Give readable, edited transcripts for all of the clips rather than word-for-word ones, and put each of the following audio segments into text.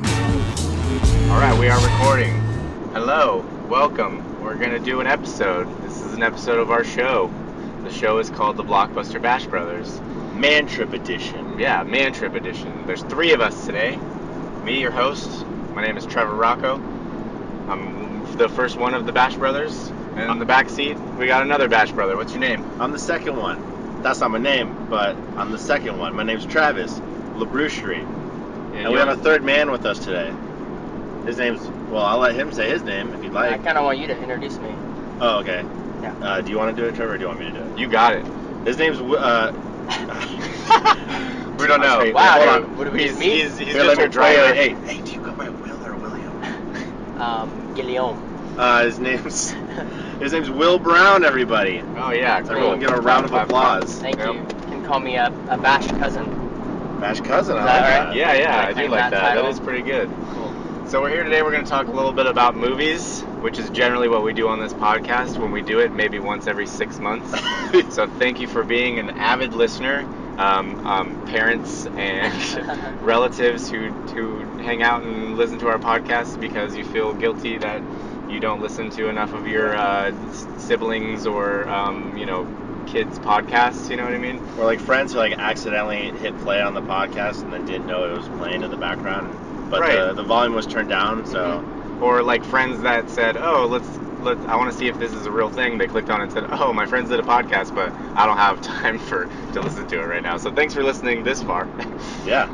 Alright, we are recording. Hello, welcome. We're going to do an episode. This is an episode of our show. The show is called The Blockbuster Bash Brothers. Man Trip Edition. Yeah, Man Trip Edition. There's 3 of us today. Me, your host. My name is Trevor Rocco. I'm the first one of the Bash Brothers. And in the back seat, we got another Bash Brother. What's your name? I'm the second one. That's not my name, but I'm the second one. My name's Travis LaBrucherie. And we have a third man with us today. His name's, well, I'll let him say his name if you'd like. I kind of want you to introduce me. Oh, okay. Yeah. Do you want to do it, Trevor, or do you want me to do it? You got it. His name's, We don't know. Hey, Wow, hold dude, on. what do we He's just meet? just our driver. Hey, do you go by Will or William? Guillaume. His name's Will Brown, everybody. Oh, yeah. So everyone give a round of applause. Thank Yep. you. You can call me a bash cousin. Bash cousin, I Is like that that. right? Yeah, I Can I do claim like that that. title? That is pretty good. Cool. So we're here today. We're going to talk a little bit about movies, which is generally what we do on this podcast when we do it, maybe once every 6 months. So thank you for being an avid listener, parents and relatives who hang out and listen to our podcast because you feel guilty that you don't listen to enough of your siblings or kids' podcasts. You know what I mean? Or like friends who like accidentally hit play on the podcast and then didn't know it was playing in the background, but Right. the volume was turned down. So Or like friends that said, "Oh, let's I want to see if this is a real thing." They clicked on it and said, "Oh, my friends did a podcast, but I don't have time to listen to it right now." So thanks for listening this far. yeah,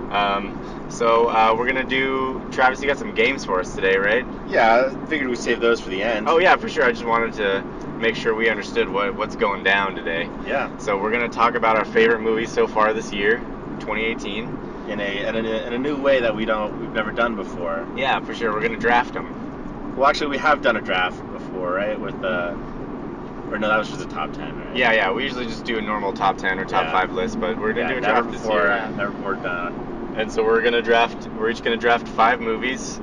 So we're gonna do. Travis, you got some games for us today, right? yeah. I figured we'd save those for the end. Oh yeah, for sure. I just wanted to make sure we understood what's going down today. yeah. So we're gonna talk about our favorite movies so far this year, 2018. In a new way that we've never done before. Yeah, for sure. We're gonna draft them. Well, actually, we have done a draft before, right? Or no, that was just a top 10, right? Yeah. We usually just do a normal top 10 or top Yeah. 5 list, but we're gonna do a never draft this before, year. Never before done. And so we're each gonna draft 5 movies.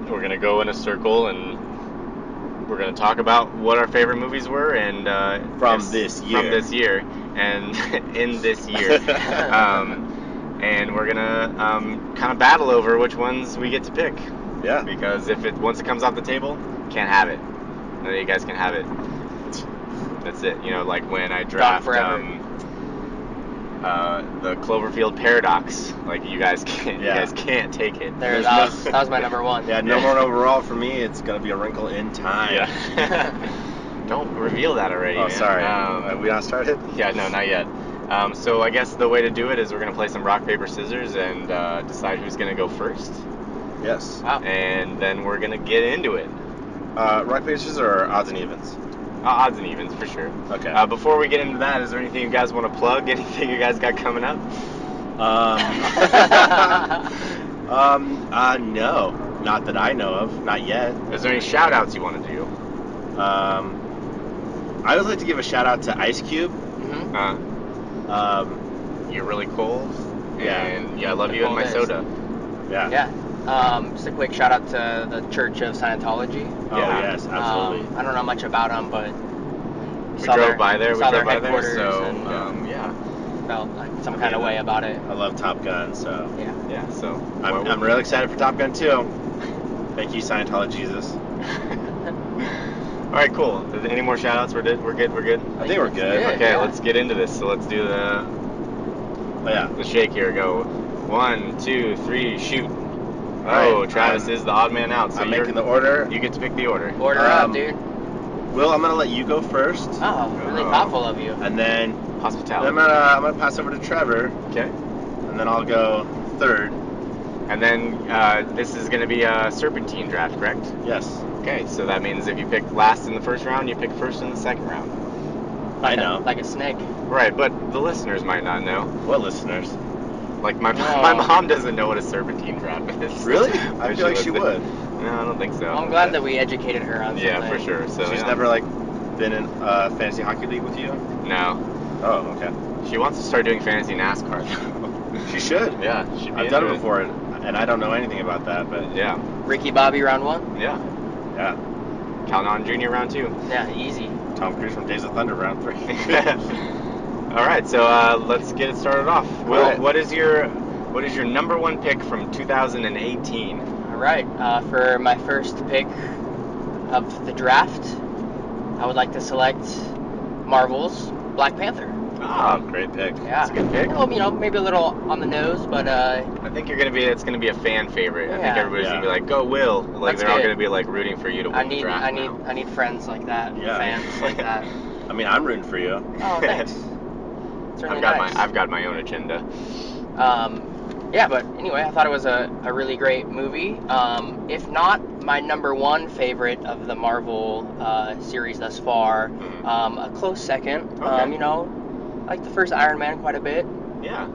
We're gonna go in a circle and we're gonna talk about what our favorite movies were and From this year. And in this year. And we're gonna kind of battle over which ones we get to pick. Yeah. Because once it comes off the table, can't have it. None of you guys can have it. That's it. You know, like when I draft forever. the Cloverfield Paradox. Like you guys can't. Yeah. You guys can't take it. That was my number one. Yeah, no more overall for me. It's gonna be A Wrinkle in Time. Yeah. Don't reveal that already. Oh, man. sorry. We not started? Yeah, no, not yet. So I guess the way to do it is we're gonna play some rock paper scissors and decide who's gonna go first, Yes. Wow. and then we're gonna get into it. Rock, paper, scissors, or odds and evens? Odds and evens for sure. Okay. Before we get into that, is there anything you guys want to plug? Anything you guys got coming up? No, not that I know of, not yet. Is there any shout outs you want to do? I would like to give a shout out to Ice Cube. Mm-hmm. You're really cool. Yeah. And I love you and my Cool soda. Yeah. Yeah. Just a quick shout out to the Church of Scientology. Oh Yeah. yes, absolutely. I don't know much about them, but We drove by there. saw their So headquarters yeah. and felt like some kind of way about it. I love Top Gun, so Yeah. Yeah. So I'm really excited for Top Gun too. Thank you, Scientology Jesus. All right, cool. Any more shout outs? We're good. I think we're good. Yeah. Okay, let's get into this. So let's do Oh yeah. the shake here. Go 1, 2, 3, shoot. All right, Travis is the odd man out. So I'm making the order. You get to pick the order. Order up, Um, dude. Will, I'm gonna let you go first, Oh, really Oh. thoughtful of you. and then Hospitality. I'm gonna pass over to Trevor, Okay. and then I'll go third. And then this is going to be a serpentine draft, correct? Yes. Okay, so that means if you pick last in the first round, you pick first in the second round. I know. Like a snake. Right, but the listeners might not know. What listeners? Like my Oh. mom doesn't know what a serpentine draft is. Really? I When feel like she listens. would. No, I don't think so. Well, I'm glad that we educated her on Yeah, something. for sure. So She's yeah. never like been in fantasy hockey league with you? No, Oh, okay. she wants to start doing fantasy NASCAR. She should. Yeah, she'd be I've done it into before, and I don't know anything about that, but Yeah, Ricky Bobby round one? yeah. yeah. Calnon Jr. round 2. Yeah, easy. Tom Cruise from Days of Thunder round 3. All right, so let's get it started off. Will, All right. what is your What is your number one pick from 2018? All right. For my first pick of the draft, I would like to select Marvel's Black Panther. Oh, great pick. Yeah. That's a good pick. Well, maybe a little on the nose, but I think it's gonna be a fan favorite. I think Yeah. everybody's gonna be like, "Go Will!" Like That's they're all good. gonna be like rooting for you to win the draft now. I need friends like that, Yeah. fans like that. I mean, I'm rooting for you. Oh, thanks. It's really nice. I've got my own agenda. Yeah, but anyway, I thought it was a really great movie. If not my number one favorite of the Marvel series thus far, a close second. Okay. I like the first Iron Man quite a bit. Yeah.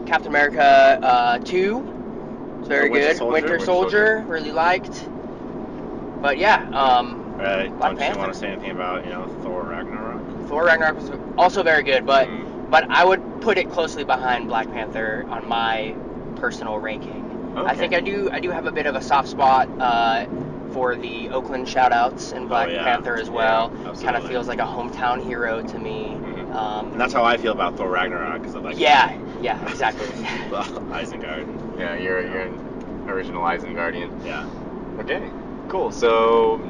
Captain America 2 was very good. Winter Soldier, really liked. But yeah, Right. Black Don't Panther. you want to say anything about Thor Ragnarok? Thor Ragnarok was also very good, but I would put it closely behind Black Panther on my personal ranking. Okay. I think I do have a bit of a soft spot for the Oakland shoutouts in Black Panther as well. Yeah, Kind of feels like a hometown hero to me. And that's how I feel about Thor Ragnarok, because I like. Yeah, exactly. Well, Isengard. Yeah, you're an original Isengardian. Yeah. Okay. Cool. So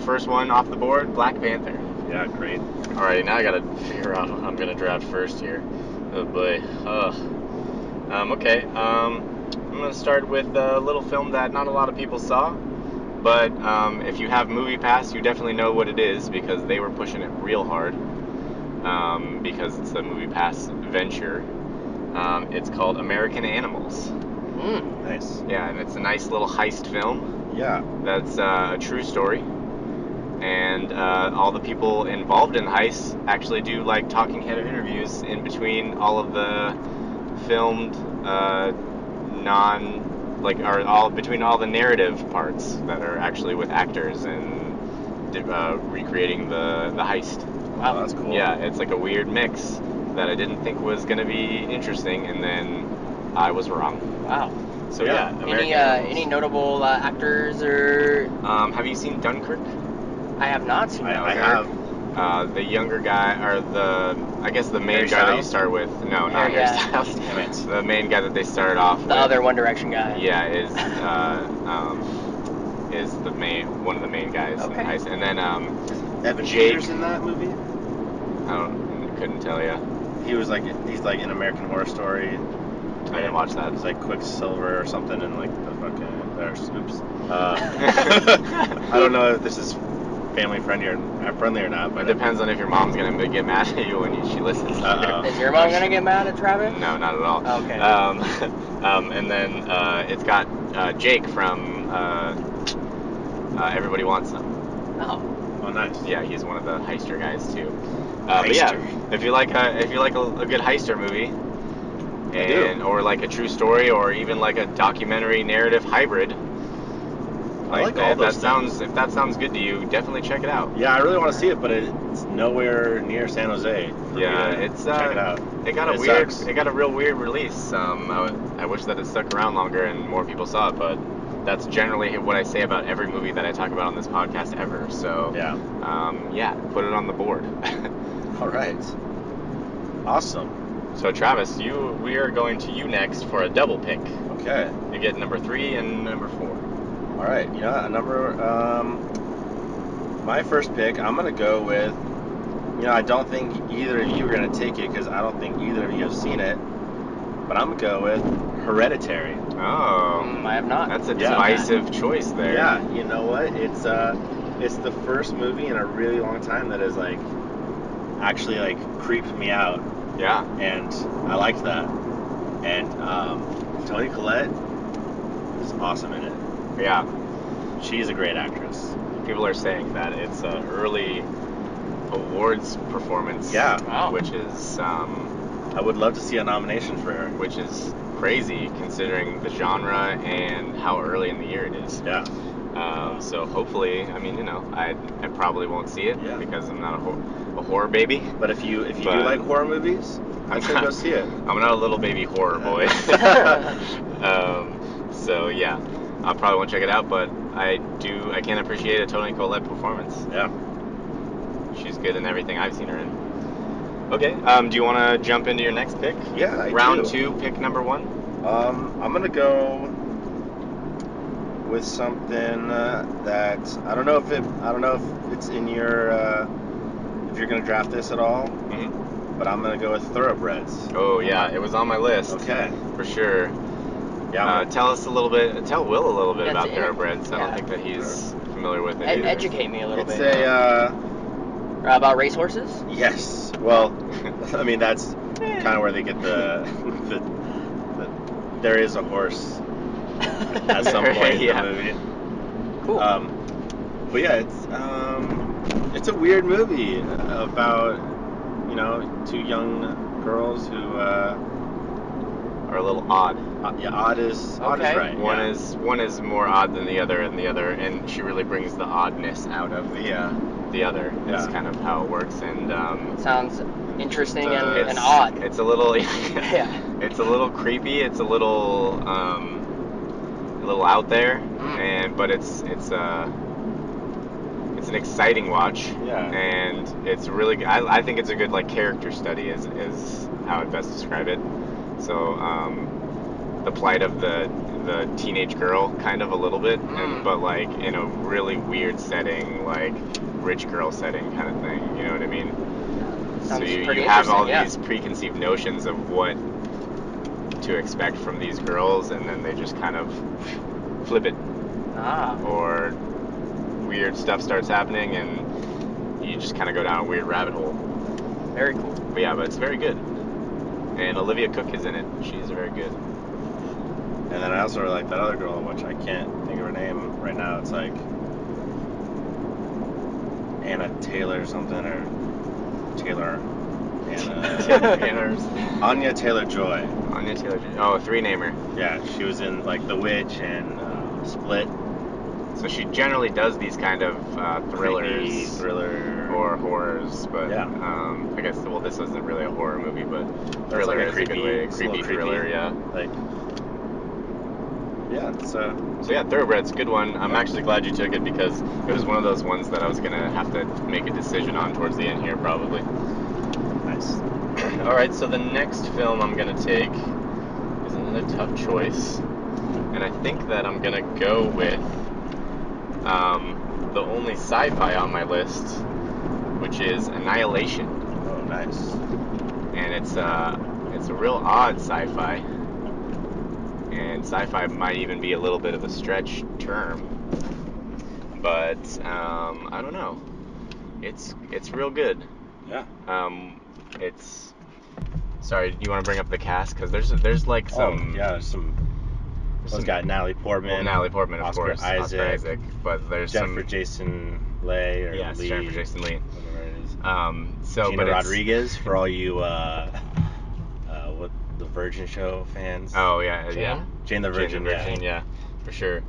first one off the board, Black Panther. Yeah, great. Alrighty, now I gotta figure out who I'm gonna draft first here. Oh boy. Okay. I'm gonna start with a little film that not a lot of people saw, but if you have Movie Pass, you definitely know what it is because they were pushing it real hard. Because it's a Movie Pass venture. It's called American Animals. Nice. Yeah, and it's a nice little heist film. Yeah. That's a true story. And all the people involved in the heist actually do like talking head interviews in between all of the filmed between all the narrative parts that are actually with actors and recreating the heist. Wow, that's cool. Yeah, it's like a weird mix that I didn't think was gonna be interesting, and then I was wrong. Wow. So yeah, Any notable actors or? Have you seen Dunkirk? I have not seen I Dunkirk. have. The younger guy, or I guess the main Harry guy that you Styles? start with. No, not Harry, Harry yeah. Styles. Damn it. The main guy that they started off with. The other One Direction guy. Yeah, is one of the main guys. Okay. In the heist. And then Evan Jake. Peters in that movie. Couldn't tell you. He's like in American Horror Story. I didn't watch that. He's like Quicksilver or something, and like the fucking. Oops. I don't know if this is family friendly or not, but It depends on if your mom's gonna get mad at you when she listens. Uh-oh. Is your mom gonna get mad at Travis? No, not at all. Okay. And then it's got Jake from Everybody Wants Some. Oh. nice. Yeah, he's one of the heister guys too. But yeah, if you like a good heister movie, or like a true story, or even like a documentary narrative hybrid, like all those if that sounds good to you, definitely check it out. Yeah, I really want to see it, but it's nowhere near San Jose. Yeah, it's check it out. It got a real weird release. I wish that it stuck around longer and more people saw it, but that's generally what I say about every movie that I talk about on this podcast ever. So yeah, put it on the board. All right. Awesome. So Travis, we are going to you next for a double pick. Okay. You get number 3 and number 4. All right. You know, my first pick, I'm gonna go with. I don't think either of you are gonna take it because I don't think either of you have seen it. But I'm gonna go with Hereditary. Oh, I have not. That's a divisive choice there. Yeah. You know what? It's the first movie in a really long time that has actually creeped me out. Yeah. And I liked that. And Toni Collette is awesome in it. Yeah. She's a great actress. People are saying that it's an early awards performance. Yeah. Wow. Which is I would love to see a nomination for her. which is crazy considering the genre and how early in the year it is. Yeah. So hopefully, I probably won't see it because I'm not a horror baby. But if you do like horror movies, I say go see it. I'm not a little baby horror boy. So yeah, I probably won't check it out, but I can appreciate a Toni Collette performance. Yeah. She's good in everything I've seen her in. Okay, do you want to jump into your next pick? Yeah, I Round do. 2, pick number 1. I'm gonna go with something that I don't know if it's in your if you're gonna draft this at all, but I'm gonna go with Thoroughbreds. Oh yeah, it was on my list. Okay. For sure. Yeah. Tell Will a little bit Yeah, about it's- Thoroughbreds. I yeah. don't think that he's familiar with it either. Educate me a little It's bit. About racehorses? Yes. Well, I mean that's kind of where they get the there is a horse at some point in the movie. Cool. But yeah, it's a weird movie about two young girls who Are a little odd. odd is Okay. right. One is more odd than the other, and she really brings the oddness out of the other. It's Yeah. kind of how it works, and Sounds interesting It's- and odd. it's a little Yeah. it's a little creepy. It's a little out there, but it's an exciting watch. Yeah. And it's really I think it's a good like character study is how I'd best describe it. So the plight of the teenage girl kind of a little bit, but like in a really weird setting, like rich girl setting kind of thing. You know what I mean? Sounds So you pretty have all interesting, these preconceived notions of what to expect from these girls, and then they just kind of flip it, or weird stuff starts happening, and you just kind of go down a weird rabbit hole. Very cool. But it's very good. And Olivia Cook is in it. She's very good. And then I also really like that other girl, which I can't think of her name right now. It's like Anna Taylor or something, or Taylor. Anya Taylor-Joy. Anya Taylor-Joy. Oh, three-namer. Yeah, she was in like The Witch and Split. So she generally does these kind of Creepy thrillers thriller or horrors, but Yeah. I guess this isn't really a horror movie, but That's thriller like a is a good creepy- way. it's a little Creepy creepy. thriller, yeah. like yeah. So So Thoroughbred's a good one. I'm actually glad you took it because it was one of those ones that I was gonna have to make a decision on towards the end here, probably. nice. All right, so the next film I'm gonna take is another tough choice, and I think that I'm gonna go with the only sci-fi on my list, which is Annihilation, Oh, nice. and it's a real odd sci-fi, and sci-fi might even be a little bit of a stretch term, but I don't know. It's real good. Yeah. It's sorry. Do you want to bring up the cast? Because there's like some. There's some. It's got Natalie Portman. Well, Natalie Portman, of Oscar course. Oscar Isaac. But there's Jennifer some. Jason Leigh or Yes, Lee. Jennifer Jason Leigh. Whatever it is. So, Gina but Rodriguez for all you what the Virgin show fans. Oh yeah, Jane? yeah. Jane the Virgin. Yeah, for sure.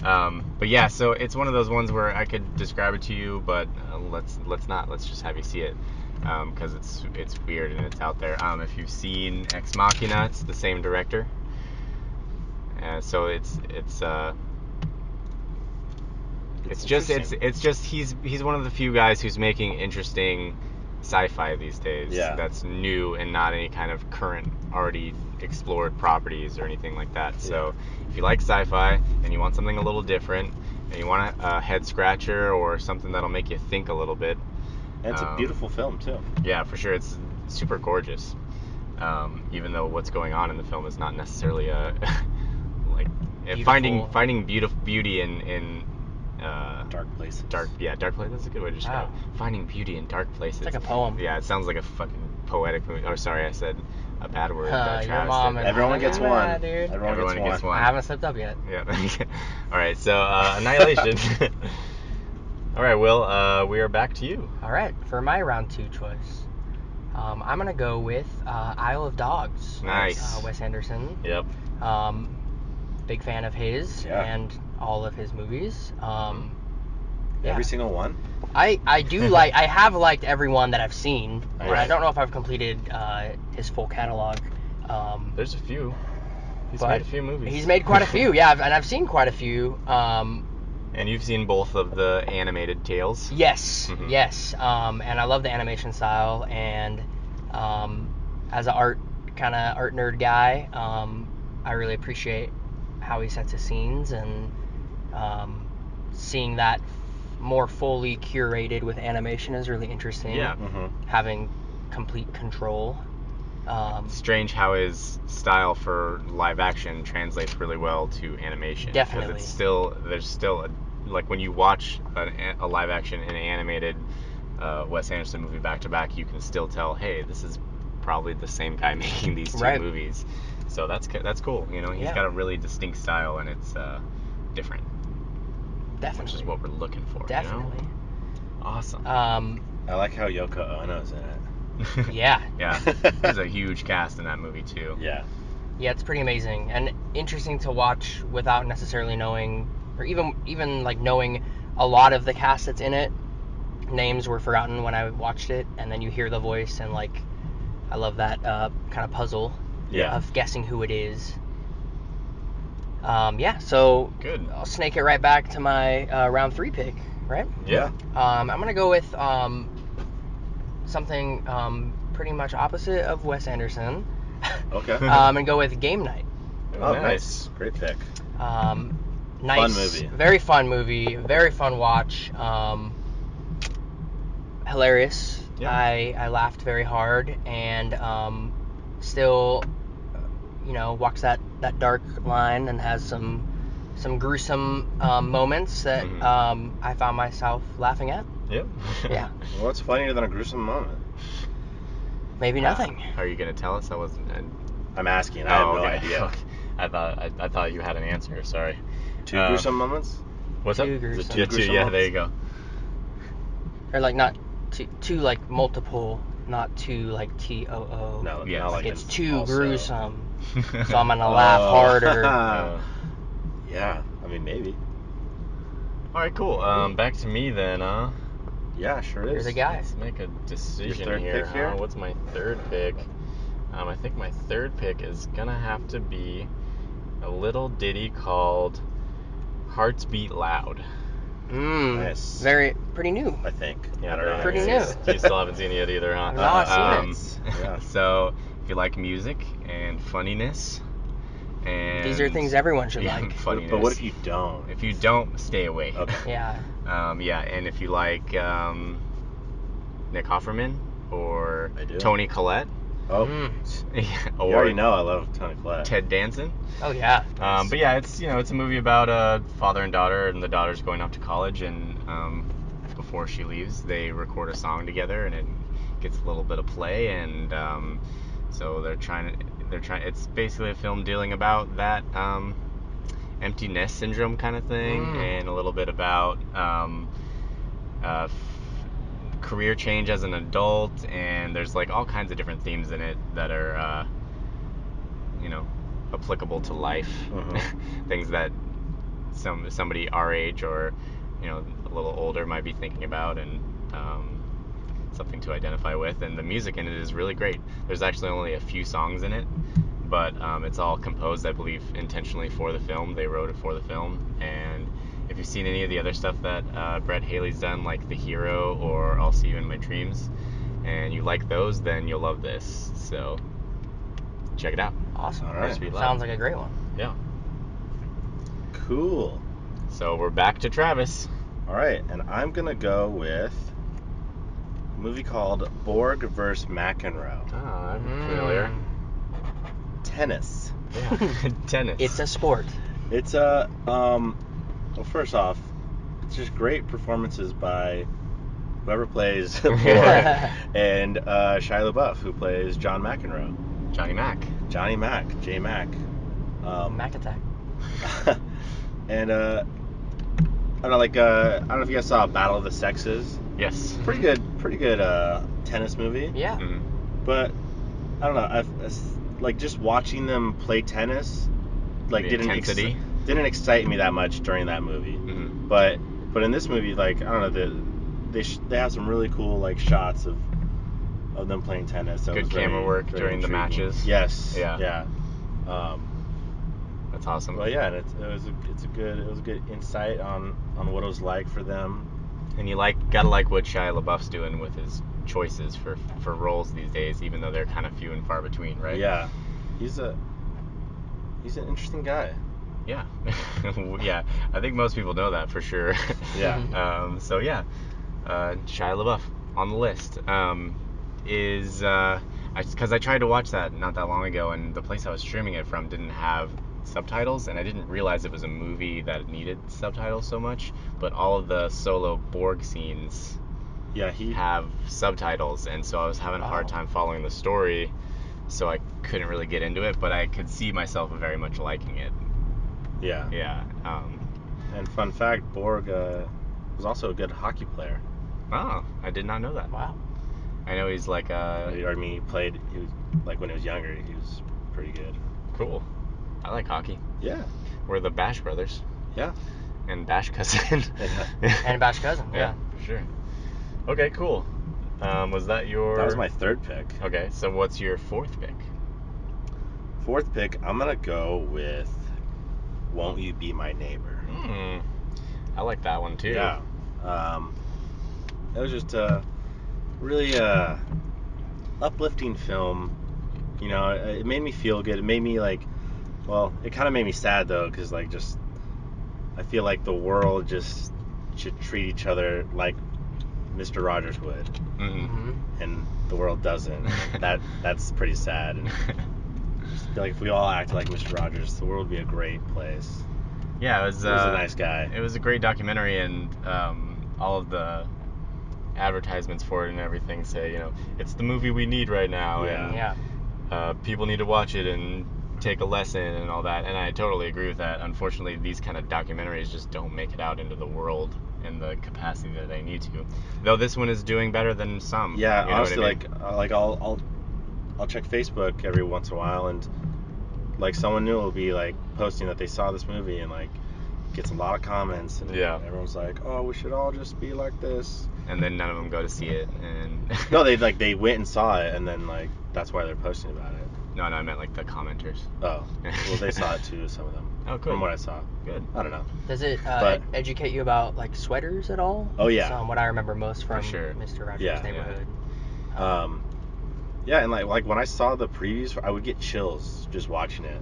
But yeah, so it's one of those ones where I could describe it to you, but let's not. Let's just have you see it, because it's weird and it's out there. If you've seen Ex Machina, it's the same director. So it's just he's one of the few guys who's making interesting sci-fi these days. Yeah. That's new and not any kind of current already explored properties or anything like that. So if you like sci-fi and you want something a little different and you want a head scratcher or something that'll make you think a little bit. And it's a beautiful film too. Yeah, for sure. It's super gorgeous. Even though what's going on in the film is not necessarily like Beautiful. finding beauty in Dark places. dark places. That's a good way to describe Wow. it. Finding beauty in dark places. It's like a poem. Yeah, it sounds like a fucking poetic movie. Oh, sorry, I said a bad word. Your mom and Everyone gets one. Yeah, dude. Everyone gets one. I haven't slipped up yet. Yeah. All right, so Annihilation. All right, Will, we are back to you. All right, for my round 2 choice, I'm gonna go with Isle of Dogs. Nice. Wes Anderson. Yep. Big fan of his and all of his movies. Every single one. I do like. I have liked every one that I've seen, but I Right. don't know if I've completed his full catalog. There's a few. He's but made a few movies. He's made quite a few, yeah, and I've seen quite a few. And you've seen both of the animated tales. Yes, Mhm. yes, and I love the animation style. And as an art nerd guy, I really appreciate how he sets his scenes, and seeing that more fully curated with animation is really interesting. Yeah. Having complete control. It's strange how his style for live action translates really well to animation. Definitely. Because there's still like when you watch a live action and animated Wes Anderson movie back to back, you can still tell, hey, this is probably the same guy making these two Right. movies. So that's cool. You know, he's got a really distinct style, and it's different. Definitely. Which is what we're looking for. Definitely. You know? Awesome. I like how Yoko Ono's in it. Yeah. Yeah. There's a huge cast in that movie too. Yeah. Yeah, it's pretty amazing and interesting to watch without necessarily knowing, or even like knowing a lot of the cast that's in it. Names were forgotten when I watched it, and then you hear the voice, and like, I love that kind of puzzle of guessing who it is. So Good. I'll snake it right back to my round 3 pick, right? Yeah. I'm gonna go with something pretty much opposite of Wes Anderson. Okay. And go with Game Night. Oh, nice. Great pick. Nice. Fun movie. Very fun movie. Very fun watch. Hilarious. Yeah. I laughed very hard, and still, walks that dark line and has some gruesome moments that I found myself laughing at. Yep. Yeah. What's funnier than a gruesome moment? Maybe nothing. Are you gonna tell us? I'm asking. I have no idea. Okay. I thought you had an answer. Sorry. 2 gruesome moments? What's Two up? gruesome. Is it 2 gruesome? Yeah, there you go. Or like not two like multiple, not two like TOO. No, Yeah, not like It's an too also. gruesome. So I'm gonna laugh harder. Yeah, I mean maybe. All right, cool. Back to me then. Yeah, sure is. You're the guy. Let's make a decision Your third here. pick here? What's my third pick? I think my third pick is gonna have to be a little ditty called "Hearts Beat Loud." Nice. Pretty new. I think. Yeah, I don't know. Pretty you new. You still haven't seen it yet either, huh? I've not seen it. Yeah. So if you like music and funniness, and These are things everyone should like. Funniness. But what if you don't? If you don't, stay away. Okay. Yeah. And if you like Nick Offerman or I do. Toni Collette, Oh, or you already know I love Toni Collette. Ted Danson. Oh yeah. But yeah, it's a movie about a father and daughter, and the daughter's going off to college, and before she leaves, they record a song together, and it gets a little bit of play, and so they're trying. It's basically a film dealing about that empty nest syndrome kind of thing, and a little bit about career change as an adult, and there's like all kinds of different themes in it that are applicable to life. Things that somebody our age or a little older might be thinking about, and something to identify with. And the music in it is really great. There's actually only a few songs in it, but it's all composed, I believe, intentionally for the film. They wrote it for the film. And if you've seen any of the other stuff that Brett Haley's done, like The Hero or I'll See You in My Dreams, and you like those, then you'll love this. So check it out. Awesome. All right. Sounds like a great one. Yeah. Cool. So we're back to Travis. All right, and I'm gonna go with a movie called Borg vs. McEnroe. Ah, I'm familiar. Tennis. Yeah. Tennis. It's a sport. It's a well, first off, it's just great performances by whoever plays Borg and Shia LaBeouf, who plays John McEnroe. Johnny Mac. J Mac. Mac Attack. And I don't know, I don't know if you guys saw Battle of the Sexes. Yes. Pretty good tennis movie. Yeah. Mm-hmm. But I don't know, like just watching them play tennis, like The didn't intensity. Didn't excite me that much during that movie. Mm-hmm. But in this movie, like I don't know, they have some really cool like shots of them playing tennis. That Good was camera work very during the intriguing. matches. Yes. Yeah. Yeah. That's awesome. Well, yeah, and it was a good insight on what it was like for them. And you gotta like what Shia LaBeouf's doing with his choices for roles these days, even though they're kind of few and far between, right? Yeah, he's he's an interesting guy. Yeah. Yeah, I think most people know that for sure. Yeah. So yeah, Shia LaBeouf on the list. Because I tried to watch that not that long ago, and the place I was streaming it from didn't have subtitles, and I didn't realize it was a movie that needed subtitles so much. But all of the solo Borg scenes have subtitles, and so I was having a hard time following the story, so I couldn't really get into it. But I could see myself very much liking it. Yeah. Yeah. And fun fact, Borg was also a good hockey player. Oh, I did not know that. Wow. I know he's like I mean, he was like when he was younger, he was pretty good. Cool. I like hockey. Yeah. We're the Bash brothers. Yeah. And Bash cousin. And Bash cousin. Yeah. For sure. Okay, cool. Was that your... That was my third pick. Okay, so what's your fourth pick? Fourth pick, I'm gonna go with Won't You Be My Neighbor. I like that one too. Yeah. It was just a really uplifting film. You know, it made me feel good. It made me like, well, it kind of made me sad though, because like just, I feel like the world just should treat each other like Mr. Rogers would, and the world doesn't. That's pretty sad. And I feel like if we all acted like Mr. Rogers, the world would be a great place. Yeah, it was a nice guy. It was a great documentary, and all of the advertisements for it and everything say, you know, it's the movie we need right now, and people need to watch it and take a lesson and all that. And I totally agree with that. Unfortunately, these kind of documentaries just don't make it out into the world in the capacity that they need to. Though this one is doing better than some. Yeah, you know honestly, what I mean? I'll check Facebook every once in a while, and like someone new will be like posting that they saw this movie, and like gets a lot of comments, and everyone's like, oh, we should all just be like this. And then none of them go to see it, and no, they went and saw it, and then like that's why they're posting about it. No, I meant like the commenters. Oh, well, they saw it too, some of them. Oh, cool. From what I saw. Good. I don't know. Does it educate you about like sweaters at all? Oh yeah. That's what I remember most from sure. Mr. Rogers' Neighborhood. Yeah, and like when I saw the previews, I would get chills just watching it.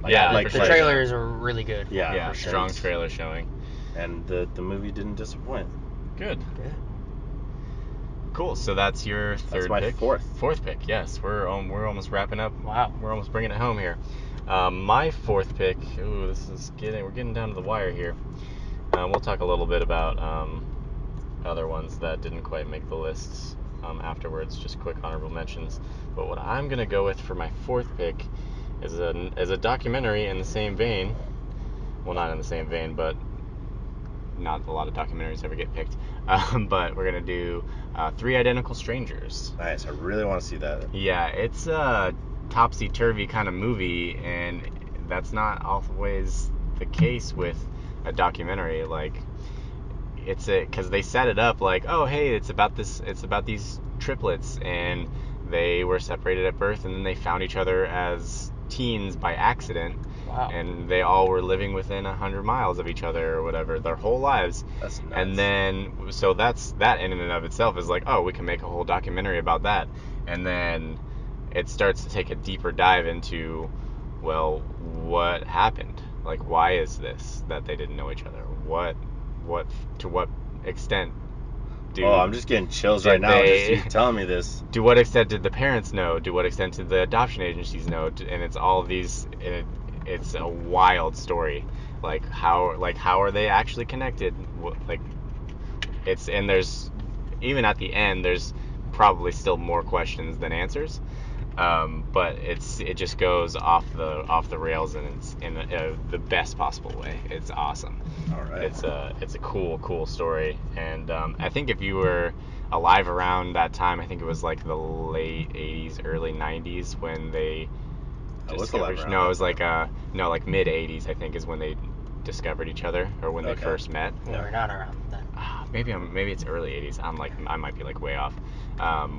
Like the trailers are really good. Yeah, strong trailer showing. And the movie didn't disappoint. Good. Cool. So that's your third pick. Fourth pick. Yes, we're almost wrapping up. Wow. We're almost bringing it home here. My fourth pick. Ooh, we're getting down to the wire here. We'll talk a little bit about other ones that didn't quite make the lists afterwards. Just quick honorable mentions. But what I'm gonna go with for my fourth pick is a documentary in the same vein. Well, not in the same vein, but not a lot of documentaries ever get picked. But we're gonna do Three Identical Strangers. Nice. I really want to see that. Yeah, it's a topsy-turvy kind of movie, and that's not always the case with a documentary. Like, because they set it up like, oh, hey, it's about these triplets, and they were separated at birth, and then they found each other as teens by accident. Wow. And they all were living within 100 miles of each other or whatever their whole lives. That's nuts. And then, so that in and of itself is like, oh, we can make a whole documentary about that. And then it starts to take a deeper dive into, well, what happened? Like, why is this that they didn't know each other? To what extent I'm just getting chills right now just you telling me this. To what extent did the parents know? To what extent did the adoption agencies know? And it's all of these... It's a wild story. Like how are they actually connected? And there's, even at the end, there's probably still more questions than answers. But it just goes off the rails, and it's in the best possible way. It's awesome. All right. It's a cool story, and I think if you were alive around that time, I think it was like the late 80s, early 90s when they discovered. No, it was like like mid 80s, I think, is when they discovered each other, or when they first met. No, we're not around then. Maybe it's early 80s. I might be like way off.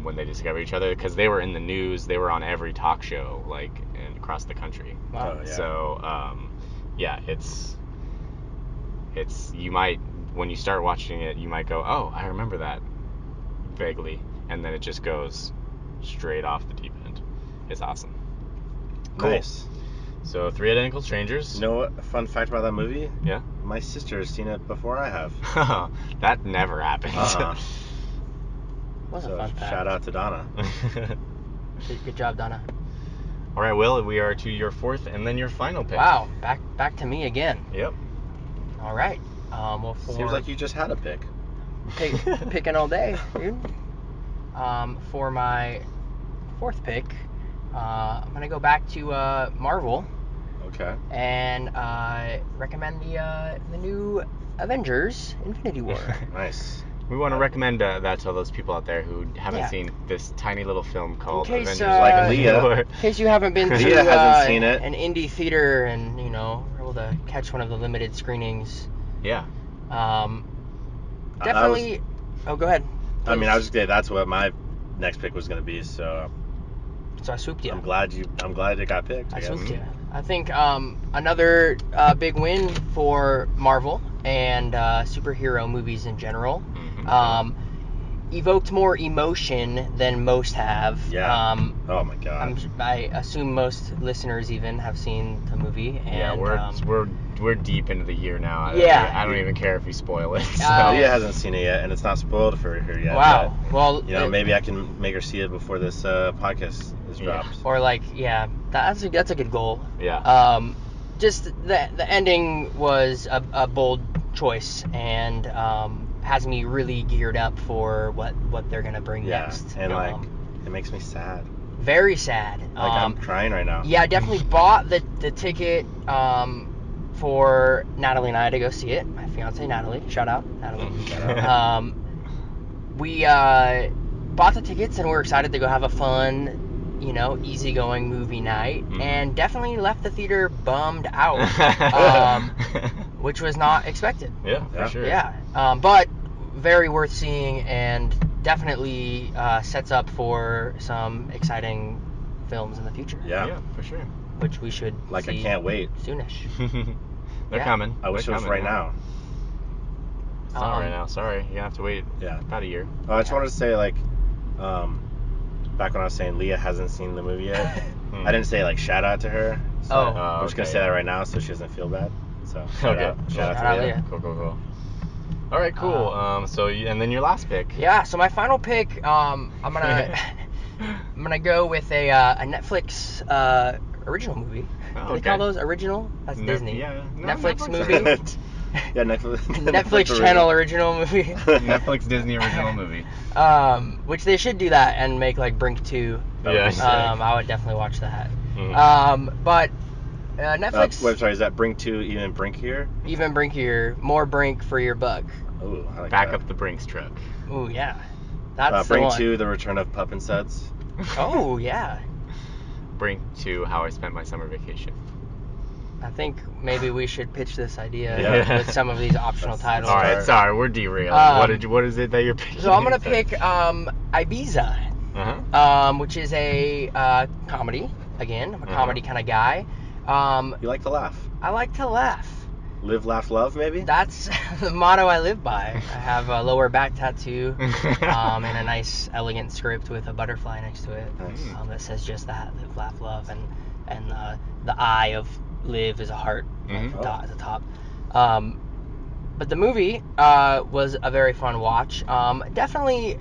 When they discovered each other, because they were in the news, they were on every talk show across the country. Wow. Oh, yeah. So it's you might, when you start watching it, you might go, oh, I remember that vaguely, and then it just goes straight off the deep end. It's awesome. Cool. Nice. So, Three Identical Strangers. You know what? A fun fact about that movie? Yeah. My sister has seen it before I have. That never happens. What's So a fun fact? shout out to Donna. Good job, Donna. All right, Will, we are to your fourth and then your final pick. Wow, back to me again. Yep. All right. Well, Seems like you just had a pick. picking all day, dude. For my fourth pick, I'm gonna go back to Marvel. Okay. And recommend the new Avengers: Infinity War. Nice. We want to recommend that to those people out there who haven't seen this tiny little film called case, Avengers: like Leah. In case you haven't been to Leah hasn't seen it. an indie theater and were able to catch one of the limited screenings. Yeah. Definitely. Oh, go ahead. I mean, I was just saying that's what my next pick was going to be. So I swooped you. I'm glad it got picked. I swooped you. I think another big win for Marvel and superhero movies in general. Evoked more emotion than most have. Yeah. Oh my God. I assume most listeners even have seen the movie. And, we're deep into the year now. Yeah. I don't even care if you spoil it. So. Leah hasn't seen it yet, and it's not spoiled for her yet. Wow. But, well, maybe I can make her see it before this podcast is dropped. Or that's a good goal. Yeah. Just the ending was a bold choice and has me really geared up for what they're gonna bring next. And it makes me sad. Very sad. I'm crying right now. Yeah, I definitely bought the ticket for Natalie and I to go see it. My fiance Natalie, shout out Natalie. We bought the tickets and we're excited to go have a fun, easygoing movie night, and definitely left the theater bummed out, which was not expected. Yeah, for sure. Yeah, but very worth seeing and definitely sets up for some exciting films in the future. Yeah, for sure. Which we should see I can't wait. soonish. They're coming. I wish it was right now. It's not right now. Sorry, you have to wait. Yeah. About a year. I just wanted to say back when I was saying Leah hasn't seen the movie yet, I didn't say shout out to her. So I'm just gonna say that right now so she doesn't feel bad. So shout out to Leah. Cool. All right, cool. And then your last pick. Yeah. So my final pick, I'm gonna go with a Netflix original movie. Do they call those original? That's Disney. Yeah. No, Netflix movie. Yeah, Netflix. Netflix channel original movie. Netflix Disney original movie. Which they should do that and make Brink 2. Yeah. I would definitely watch that. Mm-hmm. But Netflix. Wait, sorry, is that Brink 2 even brinkier? Even brinkier, more brink for your buck. Ooh, I like Back that. up the Brinks truck. Ooh, yeah. That's the Brink one. 2, The Return of Pup and Suds. Oh, yeah. Brink 2, How I Spent My Summer Vacation. I think maybe we should pitch this idea with some of these optional titles. All right, sorry, we're derailing. What is it that you're picking? So I'm gonna pick Ibiza, which is a comedy. Again, I'm a comedy kind of guy. You like to laugh. I like to laugh. Live, laugh, love, maybe? That's the motto I live by. I have a lower back tattoo and a nice, elegant script with a butterfly next to it that says just that: live, laugh, love, and the I of live is a heart dot at the top. But the movie was a very fun watch. Definitely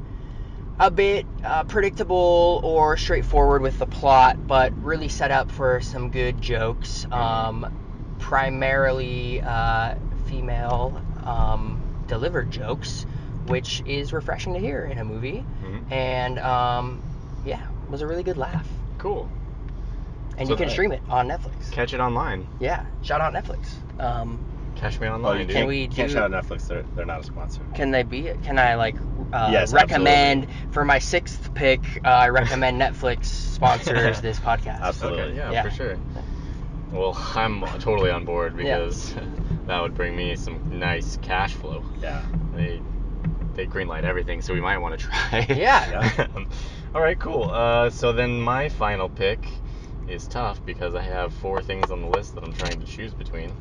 a bit predictable or straightforward with the plot, but really set up for some good jokes. Primarily female delivered jokes, which is refreshing to hear in a movie. And it was a really good laugh. Cool. And you can stream it on Netflix. Catch it online. Yeah, shout out Netflix. Catch me online, dude. You can't shout out Netflix. They're not a sponsor. Can they be? Can I yes, recommend absolutely. for my sixth pick? I recommend Netflix sponsors this podcast. Absolutely. Okay, yeah, for sure. Well, I'm totally on board because that would bring me some nice cash flow. Yeah. They greenlight everything, so we might want to try. Yeah. All right, cool. So then my final pick is tough because I have 4 things on the list that I'm trying to choose between.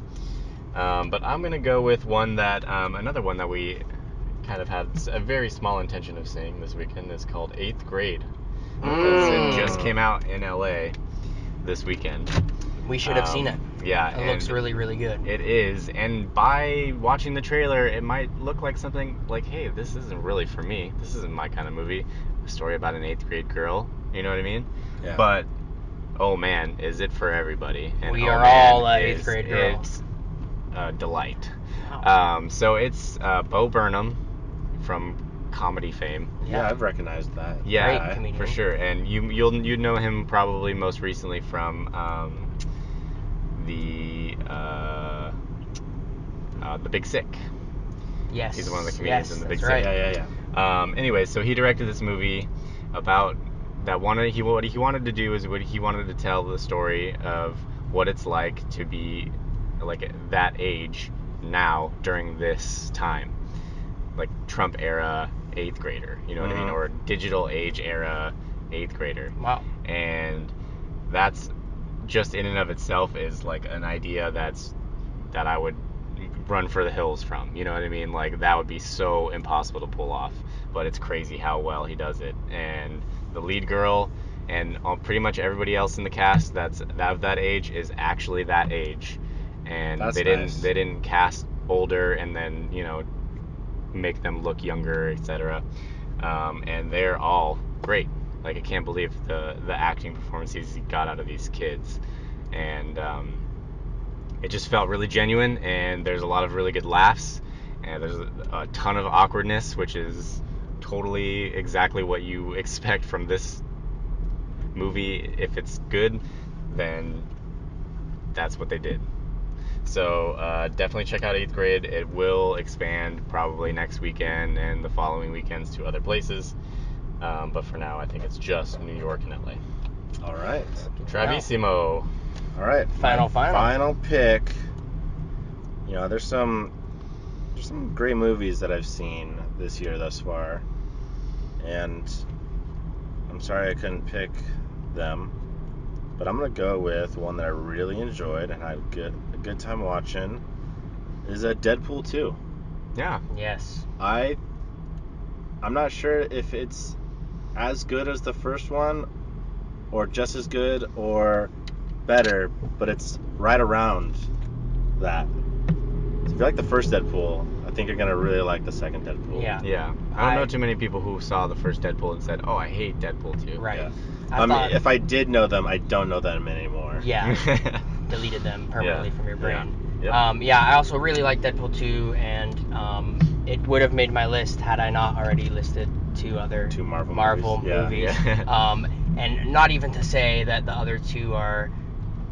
But I'm going to go with one that, another one that we kind of had a very small intention of seeing this weekend is called 8th Grade. Because it just came out in LA this weekend. We should have seen it. Yeah. It looks really, really good. It is, and by watching the trailer, it might look like something like, hey, this isn't really for me. This isn't my kind of movie. A story about an 8th grade girl. You know what I mean? Yeah. But, oh man, is it for everybody. And We oh are man, all a 8th grade girl. It's a delight. Wow. So it's Bo Burnham from comedy fame. Yeah, I've recognized that. Yeah, Great comedian. for sure. And you know him probably most recently from the Big Sick. Yes. He's one of the comedians in the Big that's Sick. right. Yeah. Anyway, so he directed this movie about that what he wanted to do is he wanted to tell the story of what it's like to be like at that age now during this time, like Trump era 8th grader, you know what I mean, or digital age era 8th grader. Wow. And that's just in and of itself is like an idea that I would run for the hills from, you know what I mean? Like that would be so impossible to pull off, but it's crazy how well he does it. And the lead girl and pretty much everybody else in the cast that's of that age is actually that age, and That's they nice. didn't cast older and then make them look younger, etc. And they're all great. Like I can't believe the acting performances he got out of these kids, and it just felt really genuine, and there's a lot of really good laughs, and there's a ton of awkwardness, which is totally exactly what you expect from this movie. If it's good, then that's what they did. So definitely check out 8th grade. It will expand probably next weekend and the following weekends to other places, but for now I think it's just New York and LA. All right. Travissimo. All right. Final pick. There's some great movies that I've seen this year thus far, and I'm sorry I couldn't pick them, but I'm gonna go with one that I really enjoyed and had a good time watching. Is Deadpool 2. Yeah. Yes. I'm not sure if it's as good as the first one, or just as good, or better, but it's right around that. So if you like the first Deadpool, I think you're gonna really like the second Deadpool. Yeah. I don't know too many people who saw the first Deadpool and said, "Oh, I hate Deadpool 2." Right. Yeah. If I did know them, I don't know them anymore. Yeah. Deleted them permanently from your brain. Yeah. Yep. I also really like Deadpool 2, and it would have made my list had I not already listed two Marvel movies. Yeah. And not even to say that the other two are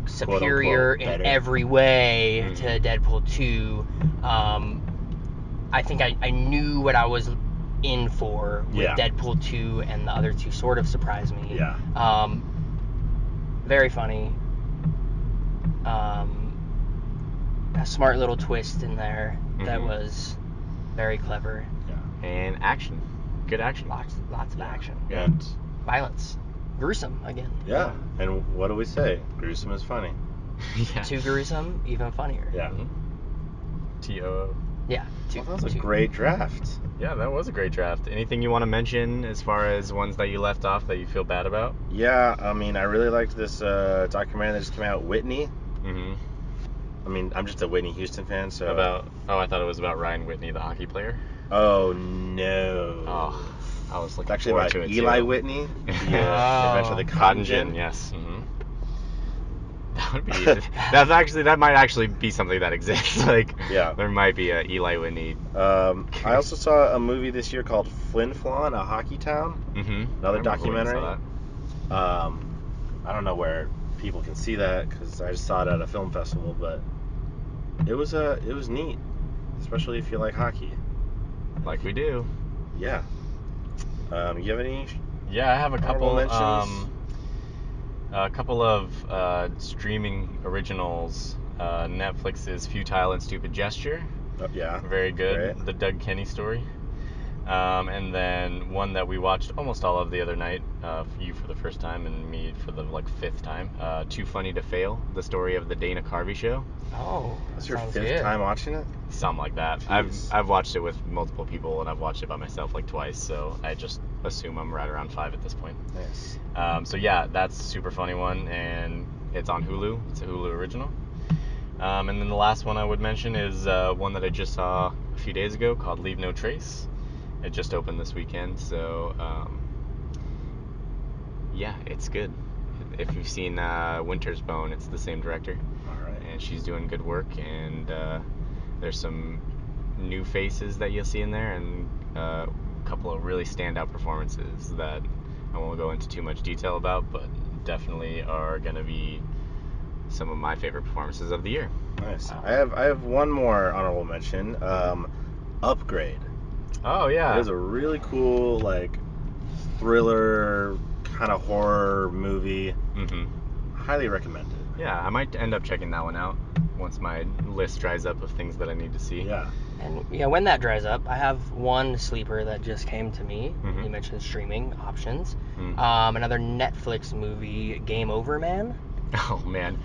superior in every way to Deadpool 2. I think I knew what I was in for with Deadpool 2, and the other two sort of surprised me. Yeah. Very funny. A smart little twist in there that was very clever. Yeah. And action. Good action. Lots of action. Yeah. And violence. Gruesome again. Yeah. And what do we say? Gruesome is funny. Yeah. Too gruesome, even funnier. Yeah. T-O-O. Yeah. That was a great draft. Yeah, that was a great draft. Anything you want to mention as far as ones that you left off that you feel bad about? Yeah, I really liked this documentary that just came out, Whitney. Mm-hmm. I'm just a Whitney Houston fan, so... I thought it was about Ryan Whitney, the hockey player. Oh, no. Oh, I was looking It's actually forward about to it, Eli too. Whitney, the Adventure of the Cotton Gin. Yes. Mm-hmm. That would be... that might actually be something that exists. There might be a Eli Whitney... I also saw a movie this year called Flin Flon, A Hockey Town. Mm-hmm. Another documentary. I saw that. I don't know where people can see that, because I just saw it at a film festival, but it was neat, especially if you like hockey. Like we do. Yeah. You have any? Yeah, I have a couple. Mentions? A couple of streaming originals. Netflix's Futile and Stupid Gesture. Oh, yeah. Very good. Great. The Doug Kenny story. And then one that we watched almost all of the other night, you for the first time and me for the fifth time. Too Funny to Fail, the story of the Dana Carvey show. Oh, that's your fifth time watching it? Something like that. Jeez. I've watched it with multiple people, and I've watched it by myself twice, so I just assume I'm right around 5 at this point. Nice. So yeah, that's a super funny one, and It's on Hulu. It's a Hulu original. And then the last one I would mention is one that I just saw a few days ago called Leave No Trace. It just opened this weekend, so yeah, it's good. If you've seen Winter's Bone, it's the same director. All right. And she's doing good work, and there's some new faces that you'll see in there, and a couple of really standout performances that I won't go into too much detail about, but definitely are going to be some of my favorite performances of the year. Nice. I have one more honorable mention. Upgrade. Oh yeah. It is a really cool like thriller kind of horror movie. Highly recommended. Yeah, I might end up checking that one out once my list dries up of things that I need to see. Yeah. And yeah, when that dries up, I have one sleeper that just came to me. Mhm. You mentioned streaming options. Mm. Another Netflix movie, Game Over Man. Oh man,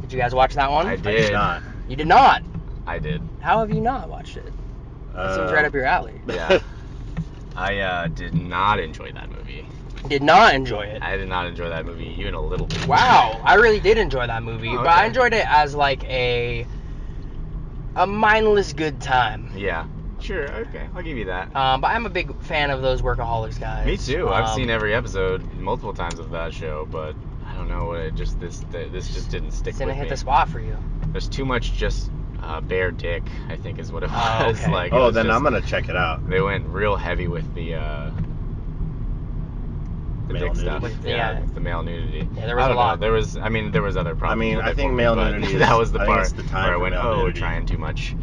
Did you guys watch that one? I I did. did not. You did not. I did. How have you not watched it? That seems right up your alley. Yeah. I did not enjoy that movie. Did not enjoy it. I did not enjoy that movie even a little bit. Wow, I really did enjoy that movie, Oh, but I okay. enjoyed it as like a mindless good time. Yeah. Sure. Okay. I'll give you that. But I'm a big fan of those Workaholics guys. Me too. I've seen Um, every episode multiple times of that show, but I don't know what it just this just didn't stick It's with gonna hit me. the spot for you. There's too much just bare dick, I think is what it Oh, was. okay. Like, it Oh, was then just- I'm gonna check it out. They went real heavy with the Male dick stuff. nudity? Yeah. The male nudity. Yeah, there was I a don't know. lot. There was other problems. I mean, with I it think for me, male but nudity is- that was the I think part it's the time where I for went, male oh, we're nudity. trying too much.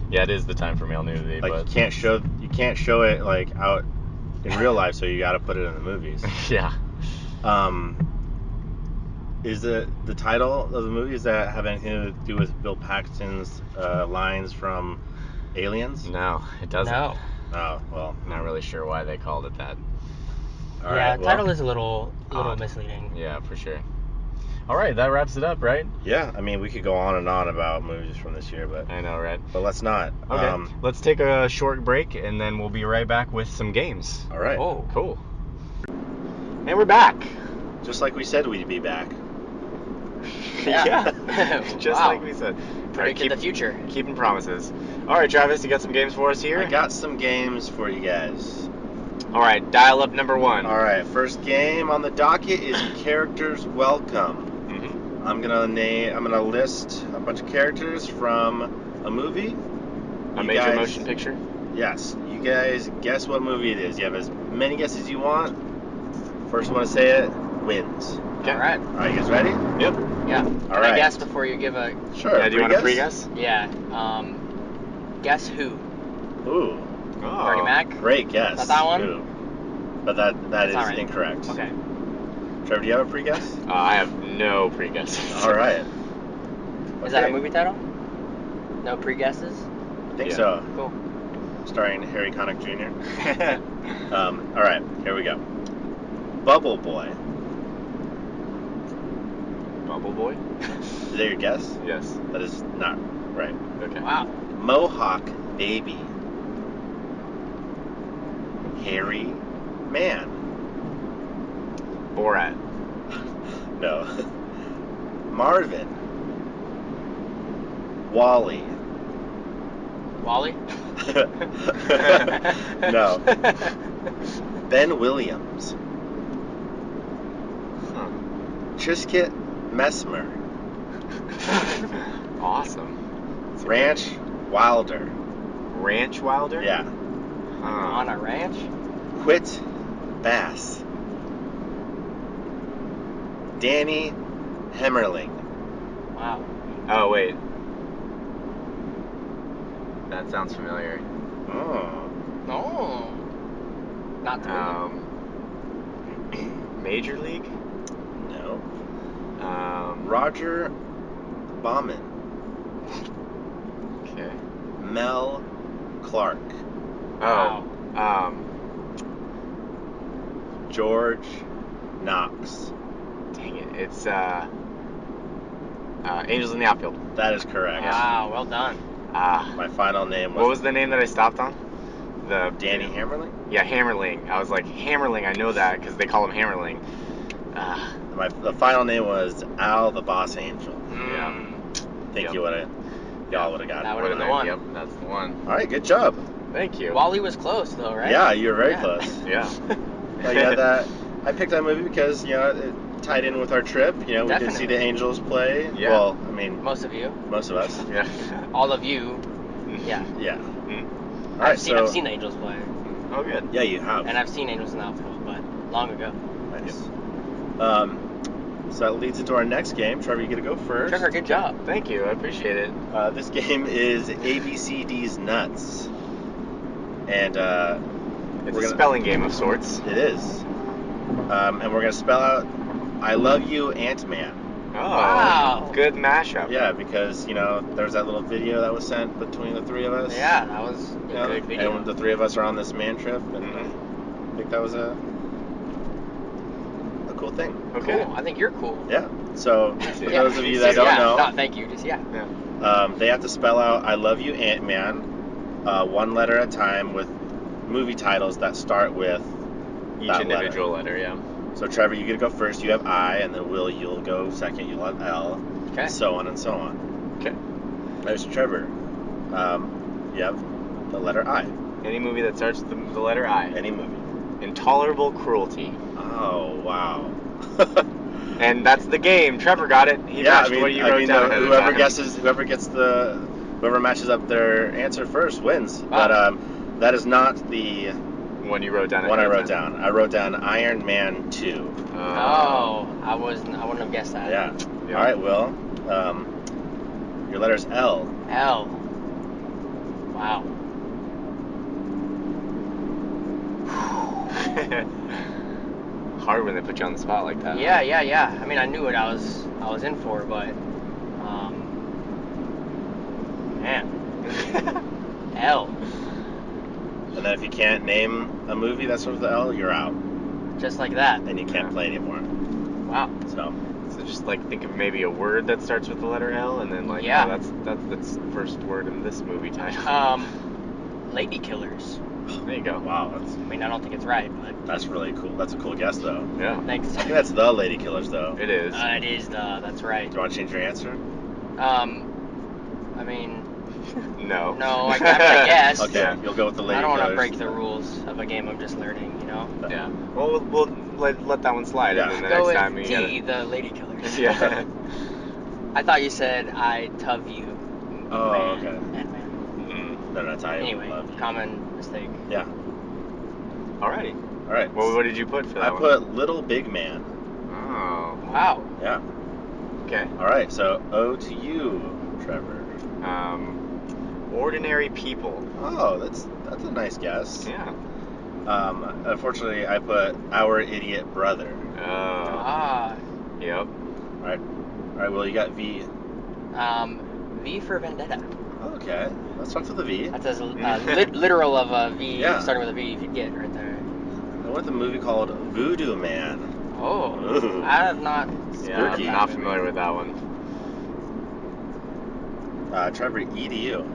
Yeah, it is the time for male nudity, Like but you can't show it like out in real life, so you got to put it in the movies. yeah. Is the title of the movie, does that have anything to do with Bill Paxton's lines from Aliens? No, it doesn't. No. Oh, well. Not really sure why they called it that. All Yeah, right, the title well, is a little Odd. misleading. Yeah, for sure. All right, that wraps it up, right? yeah, I mean, we could go on and on about movies from this year, but I know, right? let's not. Okay, let's take a short break, and then we'll be right back with some games. All right. Oh. Cool. And we're back. Just like we said we'd be back. Yeah. Just Wow. like we said. Predicted the future. Keeping promises. All right, Travis, you got some games for us here? I got some games for you guys. All right, dial up number one. All right, first game on the docket is Characters Welcome. Mm-hmm. I'm gonna list a bunch of characters from a movie. A You major guys- motion picture? Yes, you guys guess what movie it is. You have as many guesses as you want. First one to say it wins. Okay. All right. All right, you guys ready? Yep. Yeah. Can I right. guess before you give a? Sure. Yeah, do you want a pre-guess? Yeah. Guess who? Ooh, Oh. Bernie Mac. great guess. Is that that one? Ooh. But that That's is all right. incorrect. Okay. Trevor, do you have a pre-guess? I have no pre-guesses. All right. Is that a Okay. movie title? No pre-guesses? I think Yeah. so. Cool. Starring Harry Connick Jr. All right, here we go. Bubble Boy. Bubble Boy? Is that your guess? Yes. That is not right. Okay. Wow. Mohawk Baby. Hairy Man. Borat. No. Marvin. Wally. Wally. No. Ben Williams. Huh. Trisket Mesmer. Awesome. Ranch Wilder. Ranch Wilder? Yeah. Huh. On a ranch. Quit Bass. Danny Hemmerling. Wow. Oh, wait. That sounds familiar. Oh. Oh. Not the movie. Major League? No. Um, Roger Bauman. okay. Mel Clark. Oh. George Knox. Dang it. It's, Angels in the Outfield. That is correct. Wow. Well done. My final name was, What was the name that I stopped on? The Danny Hammerling. Yeah, Hammerling. I was like, Hammerling, I know that because they call him Hammerling. The final name was Al the Boss Angel. Yeah. I think y'all would have got it. That would've been the one. Yep, that's the one. All right, good job. Thank you. Wally was close though, right? Yeah, you were very Yeah. close. Yeah. I picked that movie because it tied in with our trip. We did see Definitely. the Angels play. Yeah. Well, I mean, Most of you. most of us. Yeah. All of you. Yeah. Yeah. Mm. All right, I've seen the Angels play. Oh, good. Yeah, you have. And I've seen Angels in the Outfield, but long ago. Nice. So that leads into our next game. Trevor, you get to go first. Trevor, good job. Thank you. I appreciate it. This game is ABCD's Nuts. And It's a spelling game of sorts. it is. And we're going to spell out I love you, Ant-Man. Oh, Wow. good mashup. Yeah, because, there's that little video that was sent between the three of us. Yeah, that was a good video. And the three of us are on this man trip, and I think that was a cool thing. Okay. Cool. I think you're cool. Yeah. So, for Yeah. those of you that don't yeah. know, No, thank you. Just Yeah. they have to spell out I love you, Ant-Man, one letter at a time with movie titles that start with Each that individual letter, yeah. So, Trevor, you get to go first. You have I, and then Will, you'll go second. You'll have L, Okay. so on and so on. Okay. There's Trevor. You have the letter I. Any movie that starts with the letter I. Any movie. Intolerable Cruelty. Oh, wow. And that's the game. Trevor got it. He matched what you wrote down ahead of whoever time. whoever matches up their answer first wins. Wow. But that is not the One you wrote down one I ahead of wrote time. down. I wrote down Iron Man 2. Oh, I wouldn't have guessed that. Yeah. Yeah. All right, Will. Your letter's L. L. Wow. Hard when they put you on the spot like that. Yeah. I mean, I knew what I was in for, but man, L. And then if you can't name a movie that starts with the L, you're out. Just like that. And you can't play anymore. Wow. So, So just think of maybe a word that starts with the letter L, and then Yeah. oh, that's the first word in this movie title. Lady Killers. There you go. wow, I mean, I don't think it's right, but that's really cool. That's a cool guess, though. Yeah. thanks. I think that's the Lady Killers, though. It is. It is that's right. Do you want to change your answer? I mean, No. no, I guess. Okay, Yeah. you'll go with the Lady I don't want to Killers. break the rules of a game I'm just learning, Yeah. Well, we'll let that one slide, Yeah. and then the Go next with time you T, gotta. the Lady Killers. Yeah. I thought you said I love you. Oh, man, okay. Ant-Man. No, that's how I Anyway, love you. common mistake. Yeah. Alrighty. All right. Well, what did you put for I that one? put Little Big Man. Oh. Wow. Yeah. Okay. All right. So, O to you, Trevor. Ordinary People. Oh, that's a nice guess. Yeah. Unfortunately, I put Our Idiot Brother. Oh. Ah. Yep. All right. Well, you got V. V for Vendetta. Okay. Let's talk to the V. That's as literal of a V, Yeah. starting with a V, you could get right there. I went with a movie called Voodoo Man. Oh. Ooh. I have not. Yeah, Spooky. I'm not familiar with that one. Trevor, E to you.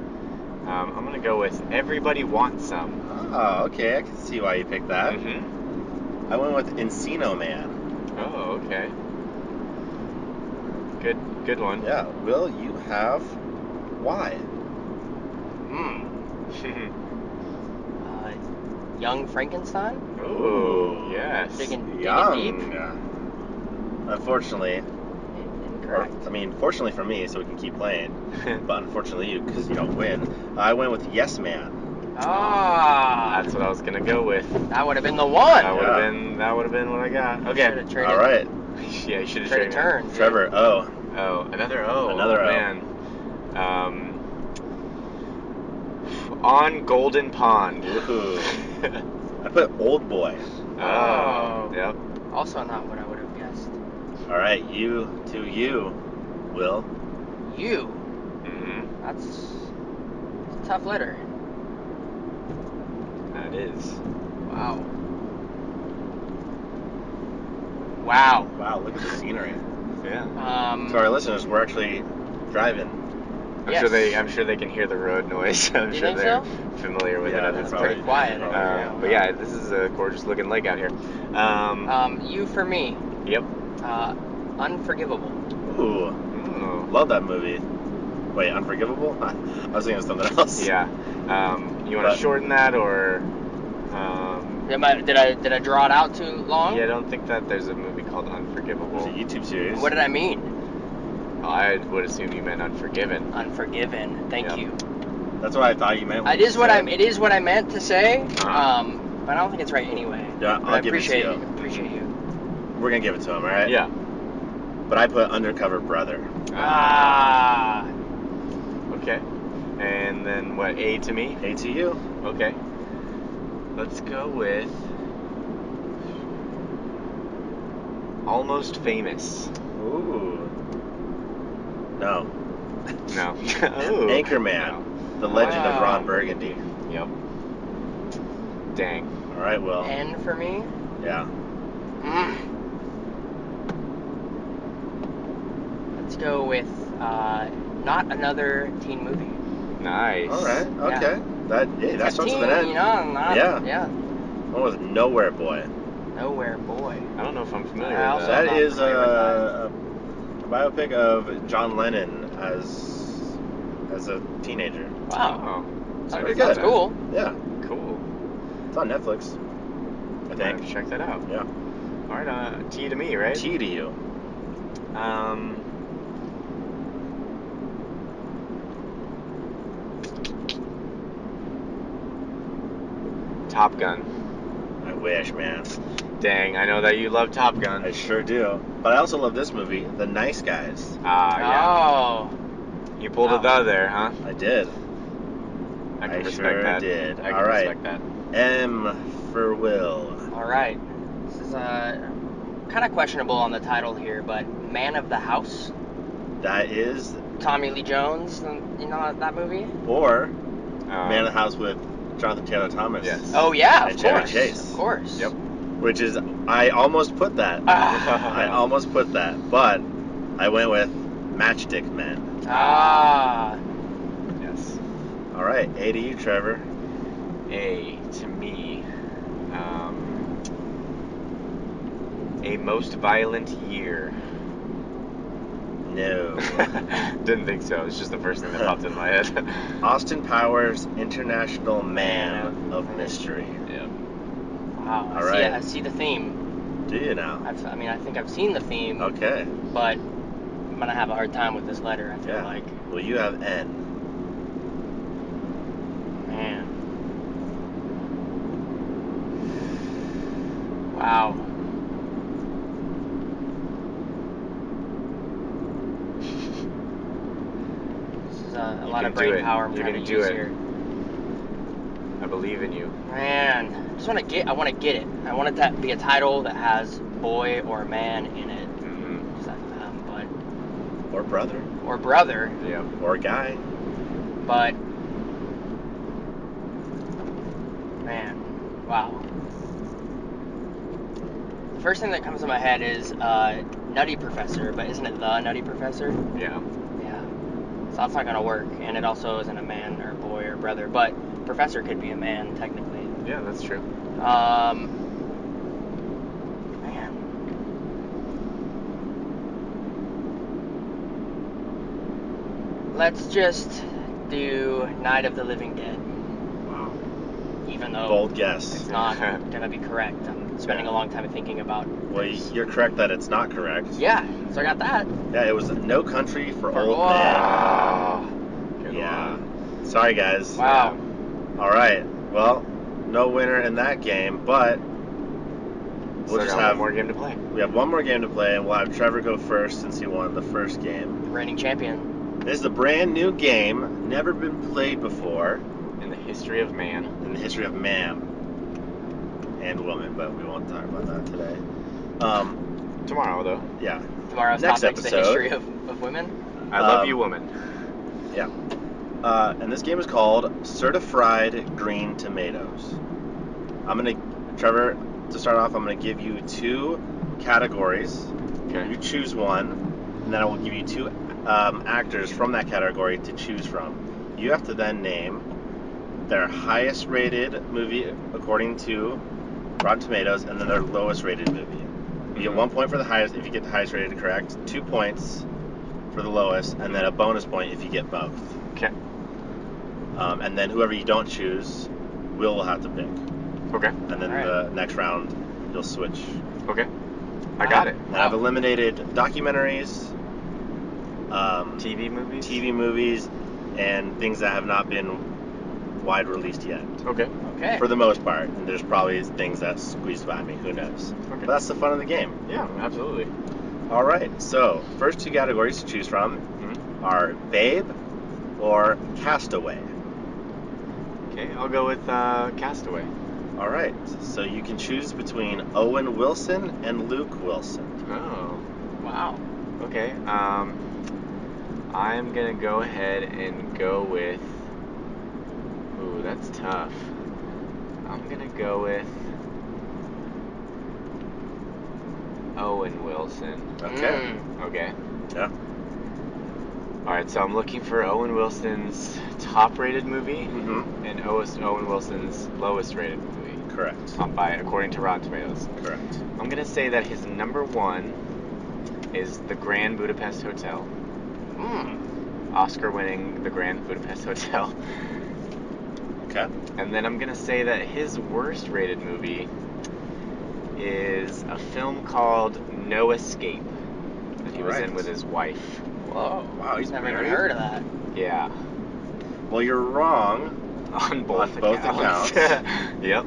I'm gonna go with Everybody Wants Some. Oh, okay. I can see why you picked that. Mm-hmm. I went with Encino Man. Oh, okay. Good one. Yeah. Will, you have Y. Young Frankenstein? Ooh, yes. Digging Young. deep? Unfortunately, Incorrect. fortunately for me, so we can keep playing, but unfortunately you, because you don't win, I went with Yes Man. Ah, That's what I was gonna go with. that would have been the one. That would have been what I got. Okay. Should have traded. All right. Yeah, you should have Traded traded. turns. Trevor, O. Oh, another O. Another O. Man. On Golden Pond. Ooh. I put Old Boy. Oh. Yep. Also not what I would have guessed. All right, you to you, Will. You. Mm-hmm. That's a tough letter. That is. Wow. Wow. Wow, look at the scenery. Yeah. To our listeners, we're actually driving. I'm sure they can hear the road noise. I'm You sure think they're so? familiar with Yeah, it at they're this probably- point. Pretty quiet. probably, But yeah, this is a gorgeous looking lake out here. You for me. Yep. Unforgivable. Ooh, Ooh. love that movie. Wait, Unforgivable? I was thinking of something else. Yeah. You want But- to shorten that or? Did I draw it out too long? Yeah, I don't think that there's a movie called There's Unforgivable. a YouTube series. What did I mean? I would assume you meant Unforgiven. Unforgiven. Thank Yeah. you. That's what I thought you meant. when It you is what said It is what I meant to say. Uh-huh. But I don't think it's right anyway. Yeah, But I'll I give it to appreciate you. Appreciate you. We're gonna give it to him, all right? Yeah. But I put Undercover Brother. Ah. Okay. And then what? A to me? A to you. Okay. Let's go with Almost Famous. Ooh. No. No. Ooh. Anchorman, The Legend of Wow. Ron Burgundy. Yep. Dang. All right, Will. N for me. Yeah. Let's go with not another teen movie. Nice. All right. Okay. That starts with teen, an N. you know, not, Yeah. One with Nowhere Boy. Nowhere Boy. I don't know if I'm familiar I with also- that. That not is familiar with a biopic of John Lennon as a teenager. Wow. Oh. Sounds pretty sounds good. cool. Yeah. Cool. It's on Netflix. I I think. have to check that out. Yeah. All right. T to me, right? T to you. Top Gun. I wish, man. Dang, I know that you love Top Gun. I sure do. But I also love this movie, The Nice Guys. Yeah. Oh. You pulled a Wow. the there, huh? I did. I can I respect sure that. did. I can All right. respect that. M for Will. All right. This is kind of questionable on the title here, but Man of the House. That is, Tommy Lee Jones. You know that movie? or Man of the House with Jonathan Taylor Thomas. Yes. Oh yeah, And of Chevy course. Chase. Of course. Yep. Which is, I almost put that. I almost put that, but I went with Matchstick Men. Ah. Yes. All right, A to you, Trevor. A to me. A Most Violent Year. No. Didn't think so. It's just the first thing that popped in my head. Austin Powers, International Man of Mystery. Yeah. Wow. All right. I see the theme. Do you now? I think I've seen the theme, Okay. but I'm gonna have a hard time with this letter. I feel Yeah. like. Well, you have N. Man. Wow. This is a lot can of do brain it. power I'm You're trying gonna to do use it. here. I believe in you. Man, I want to get it. I want it to be a title that has boy or man in it. Or brother. Or brother, Yeah. Or guy. but man, wow. The first thing that comes to my head is Nutty Professor, but isn't it the Nutty Professor? Yeah. Yeah. So that's not gonna work, and it also isn't a man or boy or brother, but Professor could be a man technically. Yeah, that's true. Man. Let's just do Night of the Living Dead, Wow. even though Bold guess. it's not gonna be correct. I'm spending a long time thinking about. Well, you're correct that it's not correct. Yeah, so I got that. Yeah, it was No Country for Old Whoa. Men. Ah, good Yeah. one. Sorry, guys. Wow. All right. Well, no winner in that game, but We'll just got have one more game to play. we have one more game to play, and we'll have Trevor go first since he won the first game. Reigning champion. This is a brand new game, never been played before In the history of man. in the history of man and woman, but we won't talk about that today. Tomorrow, though. Yeah. Tomorrow's Next topic's the episode. history of women. I love Um, you, woman. Yeah. And this game is called Certified Green Tomatoes. Trevor, to start off, I'm going to give you two categories. Okay. You choose one, and then I will give you two actors from that category to choose from. You have to then name their highest rated movie according to Rotten Tomatoes, and then their lowest rated movie. You get 1 point for the highest if you get the highest rated correct, 2 points for the lowest, and then a bonus point if you get both. Okay. And then whoever you don't choose, will have to pick. Okay. And then the next round, you'll switch. Okay. I got it. And I've eliminated documentaries, TV movies, and things that have not been wide released yet. Okay. Okay. For the most part. And there's probably things that squeezed by me. Who knows? Okay. But that's the fun of the game. Yeah, absolutely. All right. So, first 2 categories to choose from are Babe or Castaway. Okay, I'll go with Castaway. All right. So you can choose between Owen Wilson and Luke Wilson. Oh. Wow. Okay. I'm gonna go ahead and go with. Ooh, that's tough. I'm gonna go with Owen Wilson. Okay. Okay. Yeah. All right. So I'm looking for Owen Wilson's top-rated movie Mm-hmm. and Owen Wilson's lowest-rated movie. Correct. According to Rotten Tomatoes. Correct. I'm gonna say that his number 1 is The Grand Budapest Hotel. Oscar-winning The Grand Budapest Hotel. Okay. And then I'm gonna say that his worst-rated movie is a film called No Escape that he was in with his wife. Whoa. Wow, he's never married? even heard of that. Yeah. Well, you're wrong. On both accounts. Yep.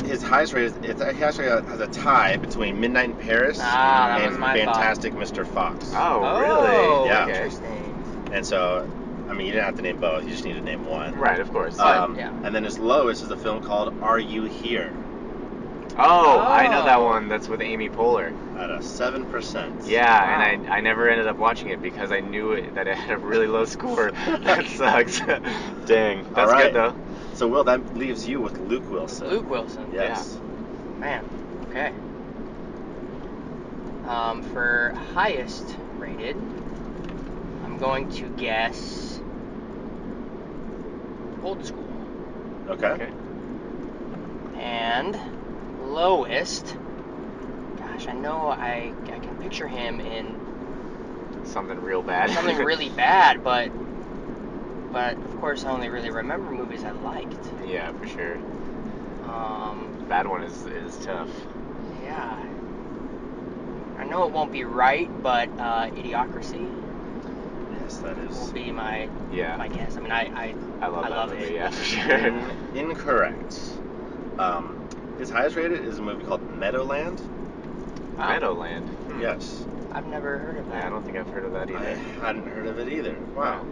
His highest rated, he actually has a tie between Midnight in Paris that and was my Fantastic Mr. Fox. Oh, really? Yeah. Interesting. And so, I mean, you didn't have to name both. You just need to name one. Right, of course. Yeah. And then his lowest is a film called Are You Here? Oh, I know that one. That's with Amy Poehler. At a 7%. Yeah, Wow. and I never ended up watching it because I knew that it had a really low score. That sucks. Dang. That's All right. good, though. So, Will, that leaves you with Luke Wilson. Luke Wilson. Yes. Man. Okay. For highest rated, I'm going to guess Old School. Okay. And lowest, gosh, I know I can picture him in Something real bad. something really bad, but of course I only really remember movies I liked. Yeah, for sure. Bad one is tough. Yeah. I know it won't be right, but Idiocracy Yes, that will is be my guess. I mean, I love that movie. it. Yeah, for sure. incorrect. His highest rated is a movie called Meadowland. Wow. Meadowland. Yes. I've never heard of Yeah, I that. don't think I've heard of that I either. hadn't heard of it either. Wow.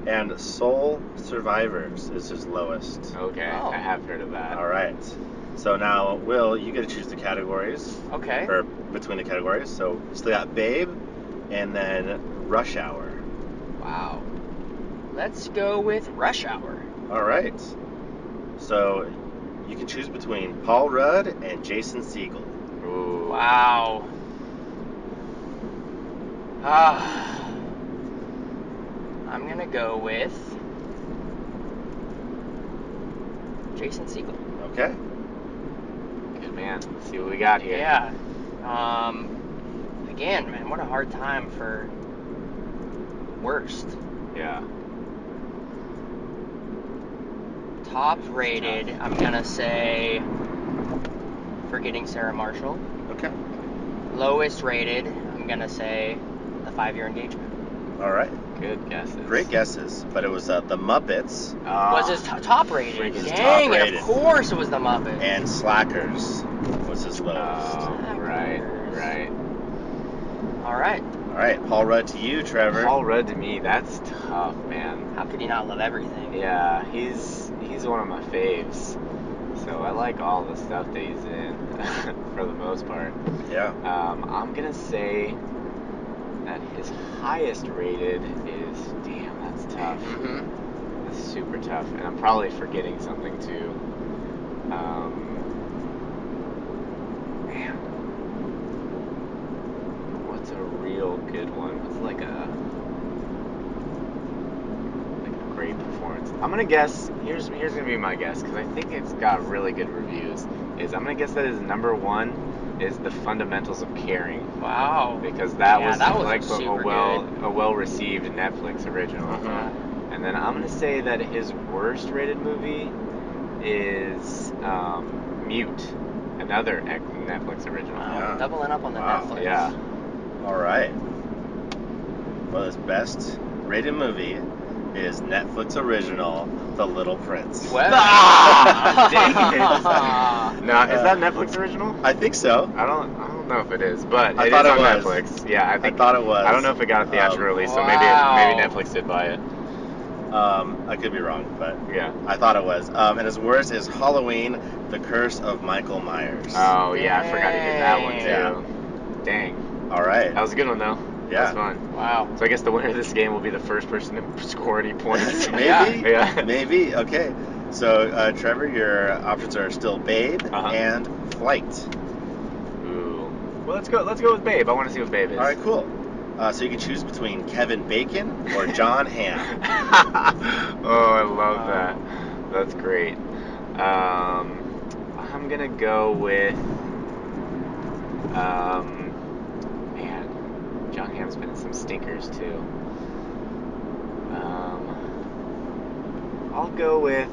And Soul Survivors is his lowest. Okay, Oh. I have heard of that. All right. So now, Will, you get to choose the categories. Okay. Or between the categories. So you still got Babe and then Rush Hour. Wow. Let's go with Rush Hour. All right. So you can choose between Paul Rudd and Jason Segel. Ooh. Wow. I'm gonna go with Jason Segel. Okay. Good man. Let's see what we got here. Yeah. Again, man, what a hard time for worst. Yeah. Top rated, I'm gonna say Forgetting Sarah Marshall. Okay. Lowest rated, I'm gonna say The 5-Year Engagement. All right. Good guesses. Great guesses, but it was The Muppets Was his top rated? Freaking Dang top it, rated. of course it was The Muppets. and Slackers was his lowest. Oh, right. All right. All right, Paul Rudd to you, Trevor. Paul Rudd to me, that's tough, man. How could you not love everything? Yeah, he's one of my faves. So I like all the stuff that he's in, for the most part. Yeah. I'm gonna say that his highest rated is, damn, that's tough. Mm-hmm. That's super tough, and I'm probably forgetting something too. Man, what's a real good one? What's like a great performance. I'm gonna guess. Here's gonna be my guess because I think it's got really good reviews. I'm gonna guess that his number one is The Fundamentals of Caring. Wow. Because that Yeah, was that was like super a well received Netflix original. And then I'm gonna say that his worst rated movie is Mute, another Netflix original. Yeah. Doubling up on the Wow. Netflix. Yeah. All right. Well, his best rated movie is Netflix original The Little Prince. Well. Dang it. No, is that Netflix original? I think so. I don't know if it is, but I it thought is it on was. Netflix. Yeah, I think. thought it was. I don't know if it got a theatrical release, so Wow. maybe Netflix did buy it. I could be wrong, but Yeah. I thought it was. And his worst is Halloween, The Curse of Michael Myers. Oh yeah, I forgot he did that one too. Yeah. Dang. All right. That was a good one though. Yeah. That was fun. Wow. So I guess the winner of this game will be the first person to score any points. Maybe. Yeah. Maybe. Okay. So Trevor, your options are still Babe Uh-huh. and Flight. Ooh. Well, let's go with Babe. I want to see what Babe is. All right. Cool. So you can choose between Kevin Bacon or John Hamm. Oh, I love that. That's great. I'm gonna go with. Man, John Hamm's been in some stinkers too. I'll go with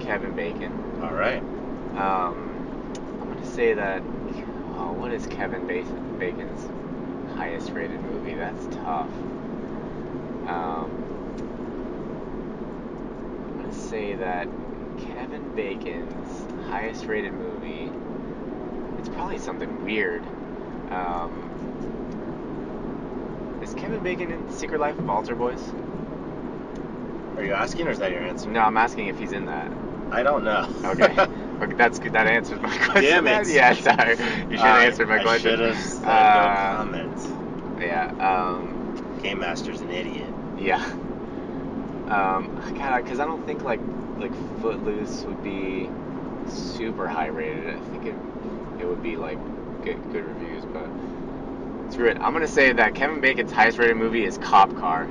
Kevin Bacon. All right. I'm gonna say that. Oh, what is Kevin Bacon's highest rated movie? That's tough. I'm gonna say that Kevin Bacon's highest rated movie. It's probably something weird. Is Kevin Bacon in Secret Life of Altar Boys? Are you asking, or is that your answer? No, I'm asking if he's in that. I don't know. Okay. Okay, that's good. That answers my question. Damn it. Yeah, sorry. You should have answered my I question. should have said no comment. Yeah. Game Master's an idiot. Yeah. God, because I don't think like Footloose would be super high rated. I think it would be like good reviews, but screw it. I'm gonna say that Kevin Bacon's highest rated movie is Cop Car.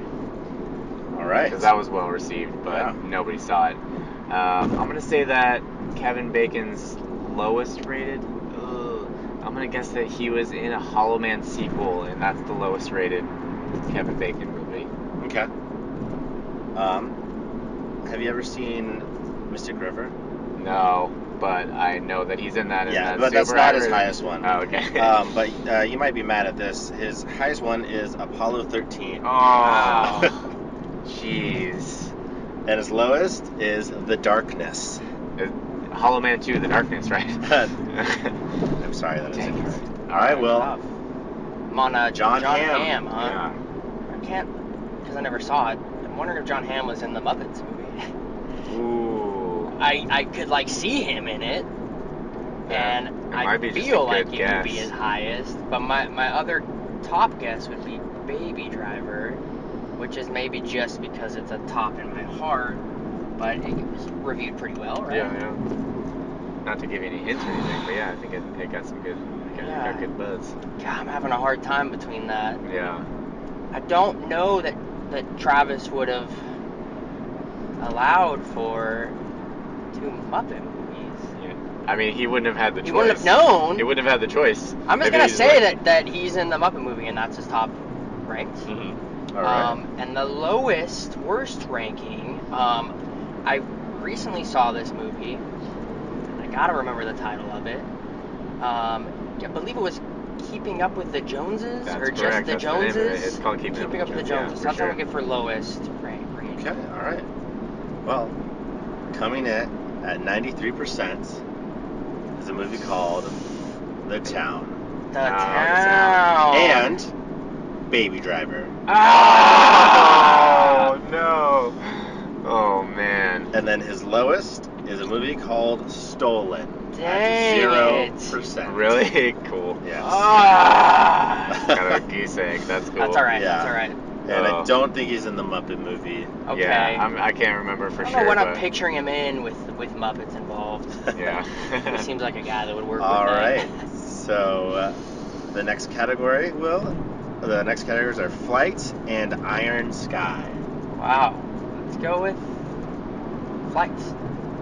All right. Because that was well received, but nobody saw it. I'm gonna say that Kevin Bacon's lowest rated. I'm gonna guess that he was in a Hollow Man sequel, and that's the lowest rated Kevin Bacon movie. Okay. Have you ever seen Mystic River? No, but I know that he's in that. Yeah, and but that's super not high his rated. highest one. Oh, okay. But you might be mad at this. His highest one is Apollo 13. Oh, jeez. And his lowest is The Darkness. Hollow Man 2, The Darkness, right? I'm sorry, that is Dang it. incorrect. All right, well, I'm on John Hamm. Hamm, huh? Yeah. I can't, because I never saw it. I'm wondering if John Hamm was in the Muppets movie. Ooh. I could like see him in it, and might I be just feel a like good it would be guess. his highest. But my other top guess would be Baby Driver, which is maybe just because it's a top in my heart, but it was reviewed pretty well, right? Yeah. Not to give you any hints or anything, but yeah, I think it got some good, got good buzz. God, I'm having a hard time between that. Yeah. I don't know that Travis would have allowed for 2 Muppet movies. Yeah. I mean, he wouldn't have had the choice. He wouldn't have known. He wouldn't have had the choice. I'm just If gonna he's say like- that he's in the Muppet movie and that's his top ranked. all right. And the worst ranking, I recently saw this movie, and I gotta remember the title of it. I believe it was Keeping Up with the Joneses, That's or correct. just the That's the name of it. Joneses. It's called Keeping Up with the Joneses, So yeah, that's for what I sure. get for lowest rank. Okay, all right. Well, coming in at 93% is a movie called The Town. The Oh, Town. And Baby Driver. Oh no! Oh man. And then his lowest is a movie called Stolen. Dang At it. 0%. Really cool. Yes. Got a goose egg. That's cool. That's alright. Yeah. That's alright. And I don't think he's in the Muppet movie. Okay. Yeah, I can't remember for I don't sure. know what I'm but picturing him in with Muppets involved. Yeah. He seems like a guy that would work All with right. that. So the next categories are Flight and Iron Sky. Wow. Let's go with Flights.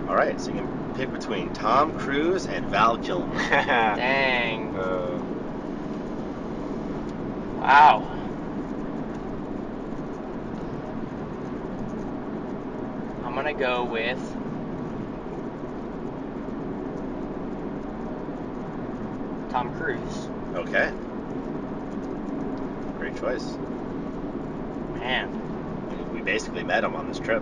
All right, so you can pick between Tom Cruise and Val Kilmer. Dang. Uh, Wow. I'm gonna go with Tom Cruise. Okay. Great choice. Man, We basically met him on this trip.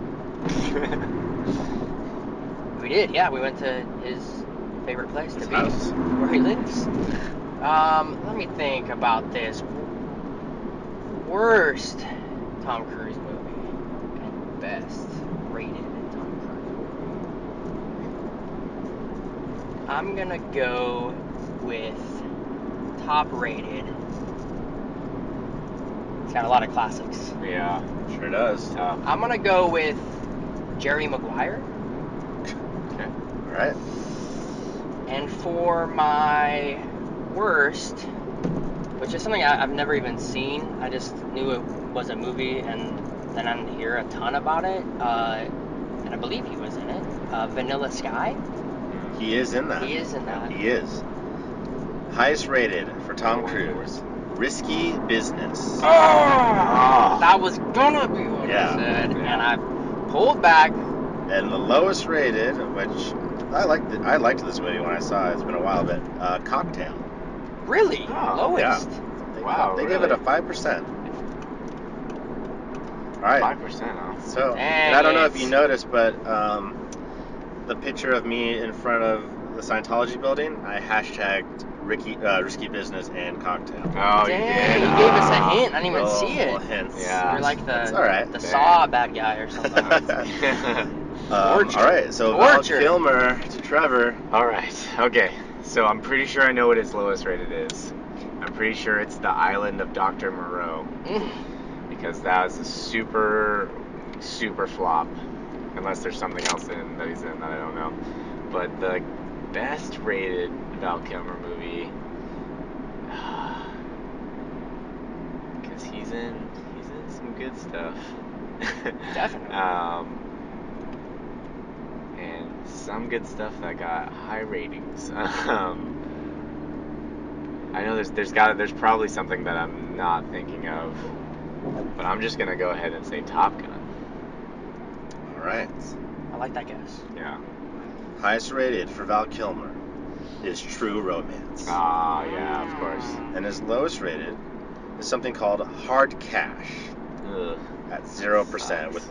we did. Yeah, we went to his favorite place His to be, house. where he lives. Let me think about this. Worst Tom Cruise movie and best rated Tom Cruise movie. I'm gonna go with top rated. It's got a lot of classics. yeah. Sure does. Tough. I'm gonna go with Jerry Maguire. Okay. All right. And for my worst, which is something I've never even seen, I just knew it was a movie, and then I didn't hear a ton about it. And I believe he was in it. Vanilla Sky. He is in that. He is in that. He is. Highest rated for Tom Oh, Cruise. Risky Business. Oh, that was gonna be what Yeah. I said, Yeah. and I pulled back. And the lowest rated, which I liked this movie when I saw it. It's been a while, but Cocktail. Really, Oh, lowest. Wow, They give it a really? 5%. All right. 5%, huh? So, Dang and I don't know if it. you noticed, but the picture of me in front of the Scientology building, I hashtagged Risky Business and Cocktail. Oh, Dang, you did? you gave us a hint. I didn't even Little- see little it. hints. Yeah. You're like That's the all right. the Dang. Saw bad guy or something. Torture. All right, so Val Torture. Kilmer to Trevor. All right. Okay. So I'm pretty sure I know what his lowest rated is. I'm pretty sure it's The Island of Dr. Moreau, because that was a super, super flop. Unless there's something else in that he's in that I don't know. But the best rated Val Kilmer movie, because he's in some good stuff. Definitely. And some good stuff that got high ratings. I know there's probably something that I'm not thinking of, but I'm just gonna go ahead and say Top Gun. All right. I like that guess. Yeah. Highest rated for Val Kilmer is True Romance. Ah, yeah, of course. And his lowest rated is something called Hard Cash Ugh. at 0% Sucks.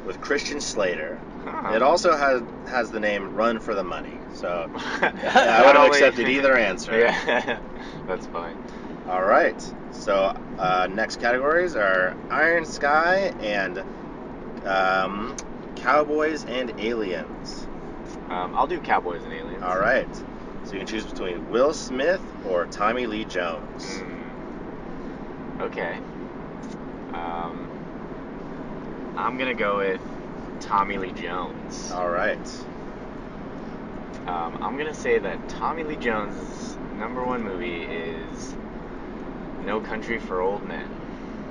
with Christian Slater. Huh. It also has the name Run for the Money. So I would Not have only- accepted either answer. Yeah, that's fine. All right. So next categories are Iron Sky and Cowboys and Aliens. I'll do Cowboys and Aliens. All right. So you can choose between Will Smith or Tommy Lee Jones. Okay. I'm gonna go with Tommy Lee Jones. All right. I'm gonna say that Tommy Lee Jones' #1 movie is No Country for Old Men.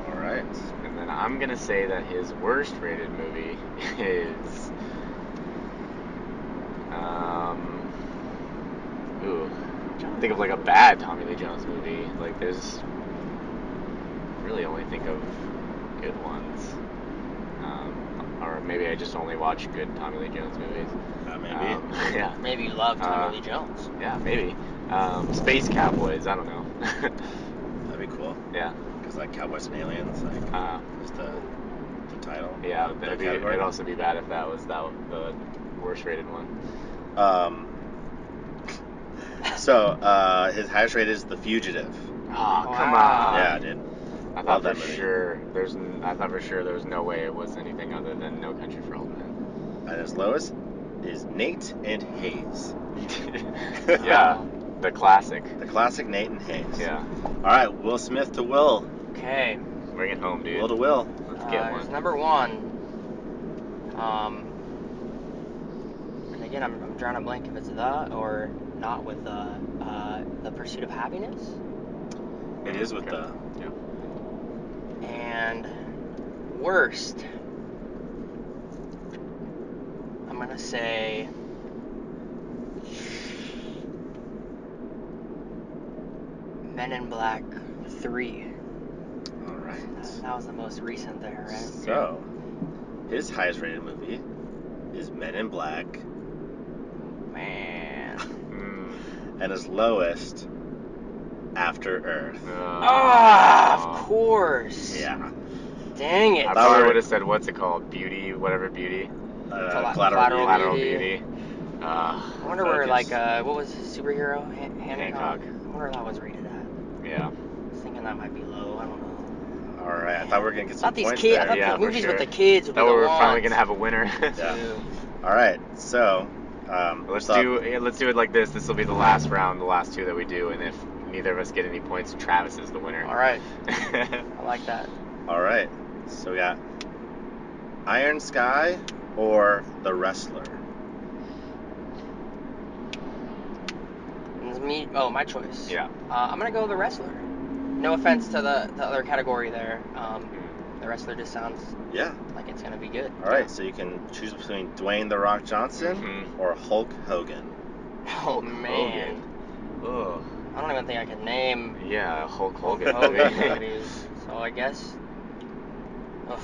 All right. And then I'm gonna say that his worst rated movie is I'm trying to think of like a bad Tommy Lee Jones movie. Like there's really only think of good ones. Or maybe I just only watch good Tommy Lee Jones movies. Maybe. Yeah. Maybe you love Tommy Lee Jones. Yeah, maybe. Space Cowboys, I don't know. That'd be cool. Yeah. Because like Cowboys and Aliens, like just the title. Yeah, the it'd also be bad if that was the worst rated one. So his highest rated is The Fugitive. Oh, come Wow. on. Yeah, dude. I Love thought that for movie. sure there was no way it was anything other than No Country for Old Men. And his lowest is Nate and Hayes. Yeah, the classic. The classic Nate and Hayes. Yeah. All right, Will Smith to Will. Okay. Bring it home, dude. Will to Will. Let's get His one. #1. And again, I'm drawing a blank if it's the or not with the Pursuit of Happiness. It is with Okay. the. Yeah. And worst. gonna say Men in Black 3. All right. That was the most recent there, right? So, his highest rated movie is Men in Black, Man. and his lowest, After Earth. Of course. Yeah. Dang it. I probably would have said, what's it called? Beauty, whatever Beauty. Collateral Beauty. I wonder where, Focus. what was his superhero? Hancock. Hancock. I wonder where that was rated at. Yeah. I was thinking that might be low. I don't know. All right. I thought we were going to get some points I there. thought Yeah, the for movies sure. with the kids would be Thought the we were ones. finally gonna have a winner. Yeah. Too. All right. So, let's do it like this. This will be the last round, the last two that we do, and if neither of us get any points, Travis is the winner. All right. I like that. All right. So we got Iron Sky or The Wrestler. It's me. Oh, my choice. Yeah. I'm gonna go with The Wrestler. No offense to the other category there. The Wrestler just sounds Yeah. like it's gonna be good. All right. So you can choose between Dwayne The Rock Johnson or Hulk Hogan. Oh man. Ugh. I don't even think I can name Yeah, Hulk Hulk Hogan. Hogan movies. So I guess. Ugh.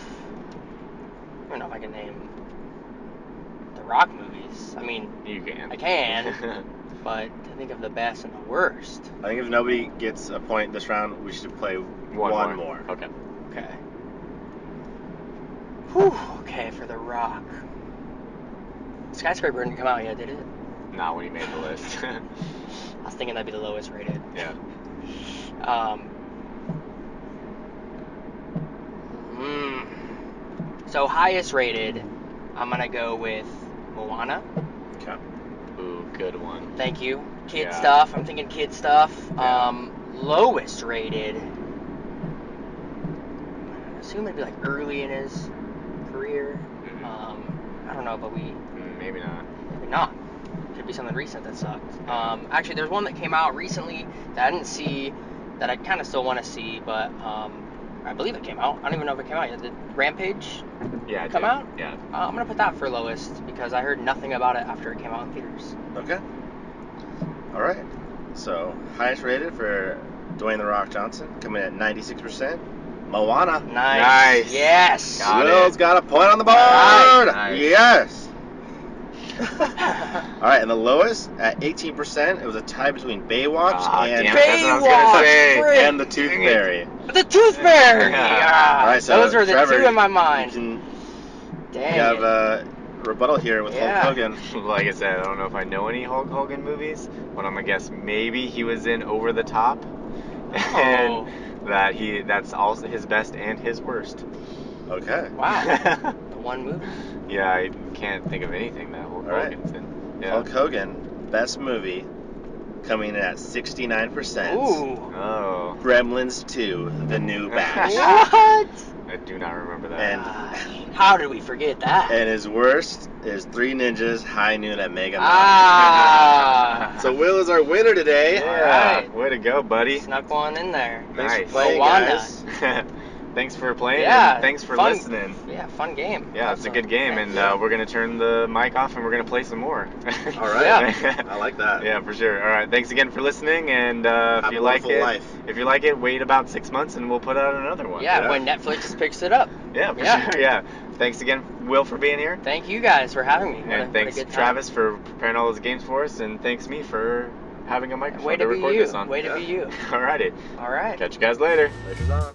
I don't know if I can name The Rock movies. I mean, You can. I can, but to think of the best and the worst. I think if nobody gets a point this round, we should play one more. Okay. Okay. Whew. Okay, for The Rock. Skyscraper didn't come out yet, did it? Not when he made the list. I was thinking that'd be the lowest rated. Yeah. So highest rated, I'm gonna go with Moana. Okay. Ooh, good one. Thank you. Kid Yeah. stuff. I'm thinking kid stuff. Yeah. Lowest rated. I assume it'd be like early in his career. I don't know, but Maybe not. maybe not. Could be something recent that sucked. Actually, there's one that came out recently that I didn't see, that I kind of still want to see, but I believe it came out. I don't even know if it came out yet. Did Rampage Yeah. come out? Yeah. I'm gonna put that for lowest because I heard nothing about it after it came out in theaters. Okay. All right. So highest rated for Dwayne The Rock Johnson, coming at 96%. Moana. Nice. Yes. Got Will's it. got a point on the board. Nice. Yes. All right, and the lowest at 18%. It was a tie between Baywatch and damn it, that's what I was gonna say. Frick. and the Tooth Fairy. The Tooth Fairy. Yeah. All right, so those are the Trevor, two in my mind. You Dang have it. a rebuttal here with Yeah. Hulk Hogan. Like I said, I don't know if I know any Hulk Hogan movies, but I'm gonna guess maybe he was in Over the Top, and that's also his best and his worst. Okay. Wow. The one movie. Yeah, I can't think of anything that Hulk All right. Hogan's in. Yeah. Hulk Hogan, best movie, coming in at 69%. Ooh. Oh. Gremlins 2, The New Batch. What? I do not remember that. And How did we forget that? and his worst is Three Ninjas High Noon at Mega Man. Ah. So Will is our winner today. Yeah. Alright. Way to go, buddy. Snuck one in there. Thanks Nice. for playing, Moana. guys. Thanks for playing. Yeah, And thanks for fun. listening. Yeah, fun game. Yeah, it's a good game, and Yeah. we're gonna turn the mic off and we're gonna play some more. All right. Yeah. I like that. Yeah, for sure. All right, thanks again for listening, and Have if you a like wonderful it, life. if you like it, wait about 6 months and we'll put out another one. Yeah, Yeah. when Netflix picks it up. Yeah, for Yeah. sure. Yeah. Thanks again, Will, for being here, Thank you guys for having me. What and thanks a good time. Travis for preparing all those games for us, and thanks me for having a microphone Way to be record you. this on. Way to be you. Alrighty. All right. Catch you guys later. Later's on.